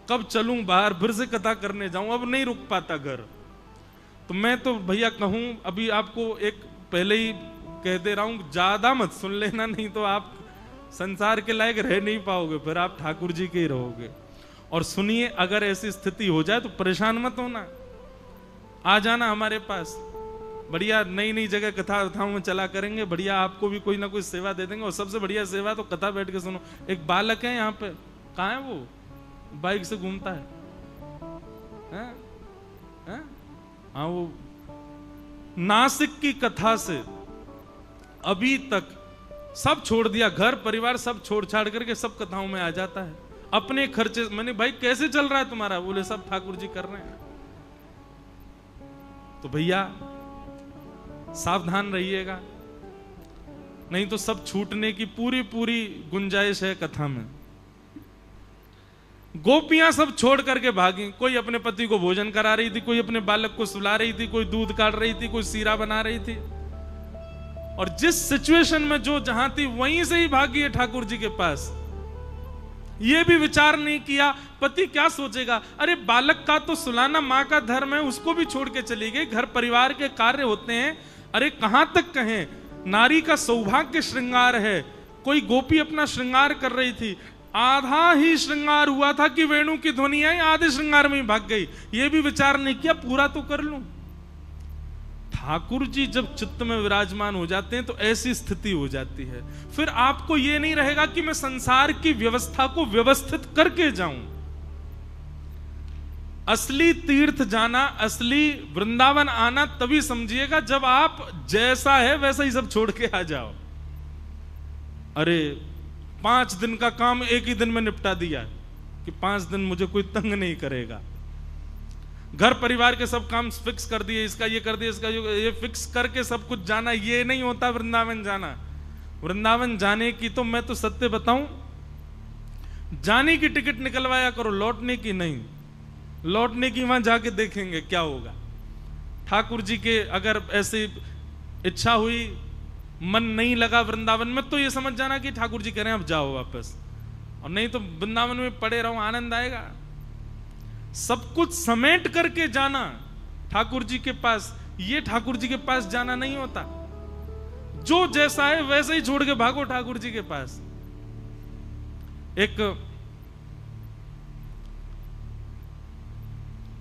कब चलूं बाहर, फिर से कथा करने जाऊं, अब नहीं रुक पाता घर। तो मैं तो भैया कहूं, अभी आपको एक पहले ही कह दे रहा हूं, ज्यादा मत सुन लेना, नहीं तो आप संसार के लायक रह नहीं पाओगे, फिर आप ठाकुर जी के ही रहोगे। और सुनिए, अगर ऐसी स्थिति हो जाए तो परेशान मत होना, आ जाना हमारे पास। बढ़िया नई नई जगह कथाओं में चला करेंगे, बढ़िया आपको भी कोई ना कोई सेवा दे देंगे। और सबसे बढ़िया सेवा तो कथा बैठ के सुनो। एक बालक है यहाँ पे, कहाँ है वो, बाइक से घूमता है, हाँ, वो नासिक की कथा से अभी तक सब छोड़ दिया, घर परिवार सब छोड़ छाड़ करके सब कथाओं में आ जाता है अपने खर्चे। मैंने भाई कैसे चल रहा है तुम्हारा, बोले सब ठाकुर जी कर रहे हैं। तो भैया सावधान रहिएगा, नहीं तो सब छूटने की पूरी पूरी गुंजाइश है कथा में। गोपियां सब छोड़ करके भागी, कोई अपने पति को भोजन करा रही थी, कोई अपने बालक को सुला रही थी, कोई दूध काट रही थी, कोई सीरा बना रही थी। और जिस सिचुएशन में जो जहां थी वहीं से ही भागी है ठाकुर जी के पास। ये भी विचार नहीं किया पति क्या सोचेगा, अरे बालक का तो सुलाना मां का धर्म है, उसको भी छोड़ के चली गई। घर परिवार के कार्य होते हैं, अरे कहां तक कहें, नारी का सौभाग्य श्रृंगार है। कोई गोपी अपना श्रृंगार कर रही थी, आधा ही श्रृंगार हुआ था कि वेणु की ध्वनि आई, आधे श्रृंगार में ही भाग गई। ये भी विचार नहीं किया पूरा तो कर लूं। ठाकुर जी जब चित्त में विराजमान हो जाते हैं तो ऐसी स्थिति हो जाती है, फिर आपको यह नहीं रहेगा कि मैं संसार की व्यवस्था को व्यवस्थित करके जाऊं। असली तीर्थ जाना, असली वृंदावन आना तभी समझिएगा जब आप जैसा है वैसा ही सब छोड़ के आ जाओ। अरे 5 दिन का काम एक ही दिन में निपटा दिया कि 5 दिन मुझे कोई तंग नहीं करेगा। घर परिवार के सब काम फिक्स कर दिए, इसका ये कर दिया, इसका ये फिक्स करके सब कुछ जाना, ये नहीं होता वृंदावन जाना। वृंदावन जाने की तो मैं तो सत्य बताऊं, जाने की टिकट निकलवाया करो, लौटने की नहीं। लौटने की वहां जाके देखेंगे क्या होगा। ठाकुर जी के अगर ऐसी इच्छा हुई, मन नहीं लगा वृंदावन में, तो ये समझ जाना कि ठाकुर जी कह रहे हैं अब जाओ वापस, और नहीं तो वृंदावन में पड़े रहो, आनंद आएगा। सब कुछ समेट करके जाना ठाकुर जी के पास, ये ठाकुर जी के पास जाना नहीं होता। जो जैसा है वैसे ही छोड़ के भागो ठाकुर जी के पास। एक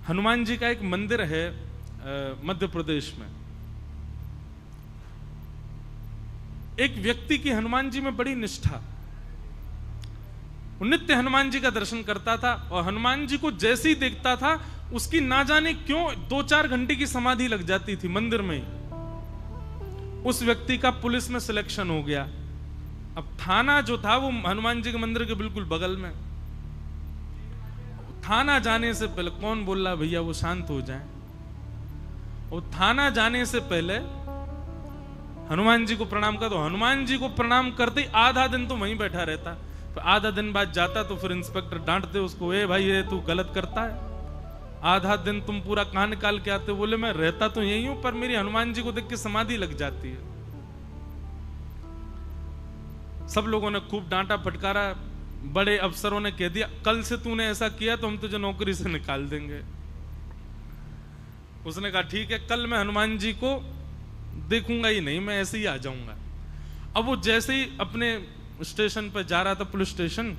हनुमान जी का एक मंदिर है मध्य प्रदेश में। एक व्यक्ति की हनुमान जी में बड़ी निष्ठा, नित्य हनुमान जी का दर्शन करता था, और हनुमान जी को जैसे ही देखता था उसकी ना जाने क्यों 2-4 घंटे की समाधि लग जाती थी मंदिर में ही। उस व्यक्ति का पुलिस में सिलेक्शन हो गया। अब थाना जो था वो हनुमान जी के मंदिर के बिल्कुल बगल में। थाना जाने से पहले कौन बोल रहा भैया वो शांत हो जाए। और थाना जाने से पहले हनुमान जी को प्रणाम कर दो। हनुमान जी को प्रणाम करते ही आधा दिन तो वहीं बैठा रहता, तो आधा दिन बाद जाता तो फिर इंस्पेक्टर डांटते उसको, ए भाई ये तू गलत करता है, आधा दिन तुम पूरा कहां निकाल के आते। बोले मैं रहता तो यही हूं, पर मेरी हनुमान जी को देख के समाधि लग जाती है। सब लोगों ने खूब डांटा फटकारा, बड़े अफसरों ने कह दिया कल से तूने ऐसा किया तो हम तुझे नौकरी से निकाल देंगे। उसने कहा ठीक है, कल मैं हनुमान जी को देखूंगा ही नहीं, मैं ऐसे ही आ जाऊंगा। अब वो जैसे ही अपने स्टेशन पर जा रहा था, पुलिस स्टेशन,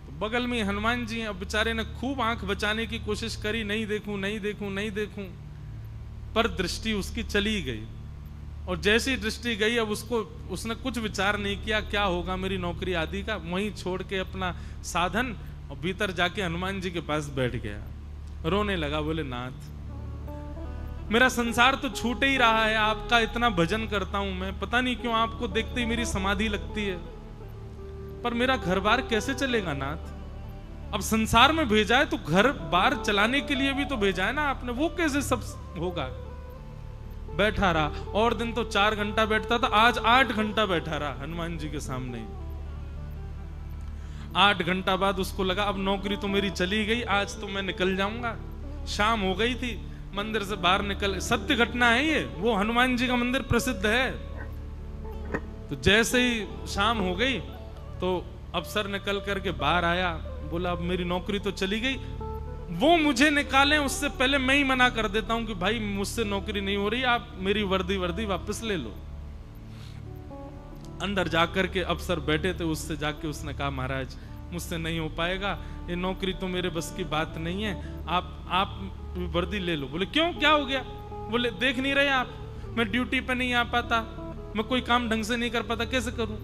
तो बगल में हनुमान जी हैं। अब बेचारे ने खूब आंख बचाने की कोशिश करी, नहीं देखूं नहीं देखूं नहीं देखूं, पर दृष्टि उसकी चली गई। और जैसी दृष्टि गई, अब उसने कुछ विचार नहीं किया क्या होगा मेरी नौकरी आदि का, वहीं छोड़ के अपना साधन और भीतर जाके हनुमान जी के पास बैठ गया, रोने लगा। बोले नाथ मेरा संसार तो छूट ही रहा है, आपका इतना भजन करता हूं मैं, पता नहीं क्यों आपको देखते ही मेरी समाधि लगती है, पर मेरा घर बार कैसे चलेगा नाथ? अब संसार में भेजा है तो घर बार चलाने के लिए भी तो भेजा है ना आपने, वो कैसे सब होगा? बैठा रहा, और दिन तो 4 घंटा बैठता था, आज 8 घंटा बैठा रहा हनुमान जी के सामने। 8 घंटा बाद उसको लगा अब नौकरी तो मेरी चली गई, आज तो मैं निकल जाऊंगा। शाम हो गई थी, मंदिर से बाहर निकल, सत्य घटना है ये, वो हनुमान जी का मंदिर प्रसिद्ध है। तो जैसे ही शाम हो गई तो अफसर निकल करके बाहर आया, बोला अब मेरी नौकरी तो चली गई, वो मुझे निकालें उससे पहले मैं ही मना कर देता हूं कि भाई मुझसे नौकरी नहीं हो रही, आप मेरी वर्दी वापस ले लो। अंदर जाकर के अफसर बैठे थे, उससे जाके उसने कहा महाराज मुझसे नहीं हो पाएगा, ये नौकरी तो मेरे बस की बात नहीं है, आप वर्दी ले लो। बोले क्यों, क्या हो गया? बोले देख नहीं रहे आप, मैं ड्यूटी पे नहीं आ पाता, मैं कोई काम ढंग से नहीं कर पाता, कैसे करूं?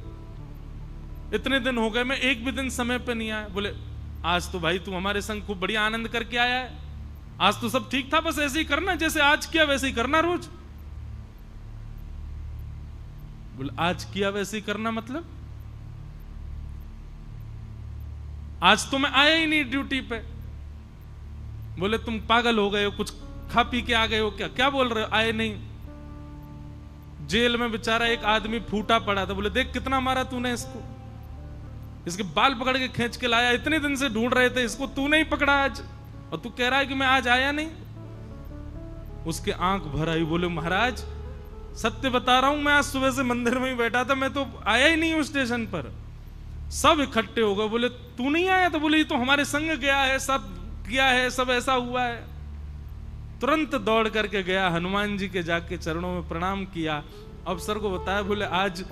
इतने दिन हो गए मैं एक भी दिन समय पे नहीं आया। बोले आज तो भाई तू हमारे संग खूब बढ़िया आनंद करके आया है, आज तो सब ठीक था, बस ऐसे ही करना, जैसे आज किया वैसे ही करना रोज। बोले आज किया वैसे ही करना मतलब? आज तो मैं आया ही नहीं ड्यूटी पे। बोले तुम पागल हो गए हो, कुछ खा पी के आ गए हो क्या? क्या बोल रहे हो आए नहीं? जेल में बेचारा एक आदमी फूटा पड़ा था, बोले देख कितना मारा तूने इसको, इसके बाल पकड़ के खींच के लाया, इतने दिन से ढूंढ रहे थे इसको, तूने ही पकड़ा आज, और तू कह रहा है कि मैं आज आया नहीं। उसके आंख भर आई, बोले महाराज सत्य बता रहा हूं, मैं आज सुबह से मंदिर में ही बैठा था, मैं तो आया ही नहीं हूं स्टेशन पर। सब इकट्ठे हो गए, बोले तू नहीं आया? तो बोले ये तो हमारे संग गया है, सब किया है, सब ऐसा हुआ है। तुरंत दौड़ करके गया, हनुमान जी के जाके चरणों में प्रणाम किया, अफसर को बताया, बोले आज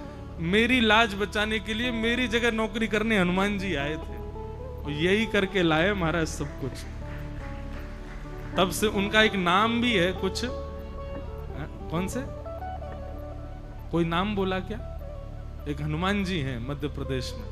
मेरी लाज बचाने के लिए मेरी जगह नौकरी करने हनुमान जी आए थे, और यही करके लाए महाराज सब कुछ। तब से उनका एक नाम भी है कुछ, कौन से, कोई नाम बोला क्या? एक हनुमान जी हैं मध्य प्रदेश में,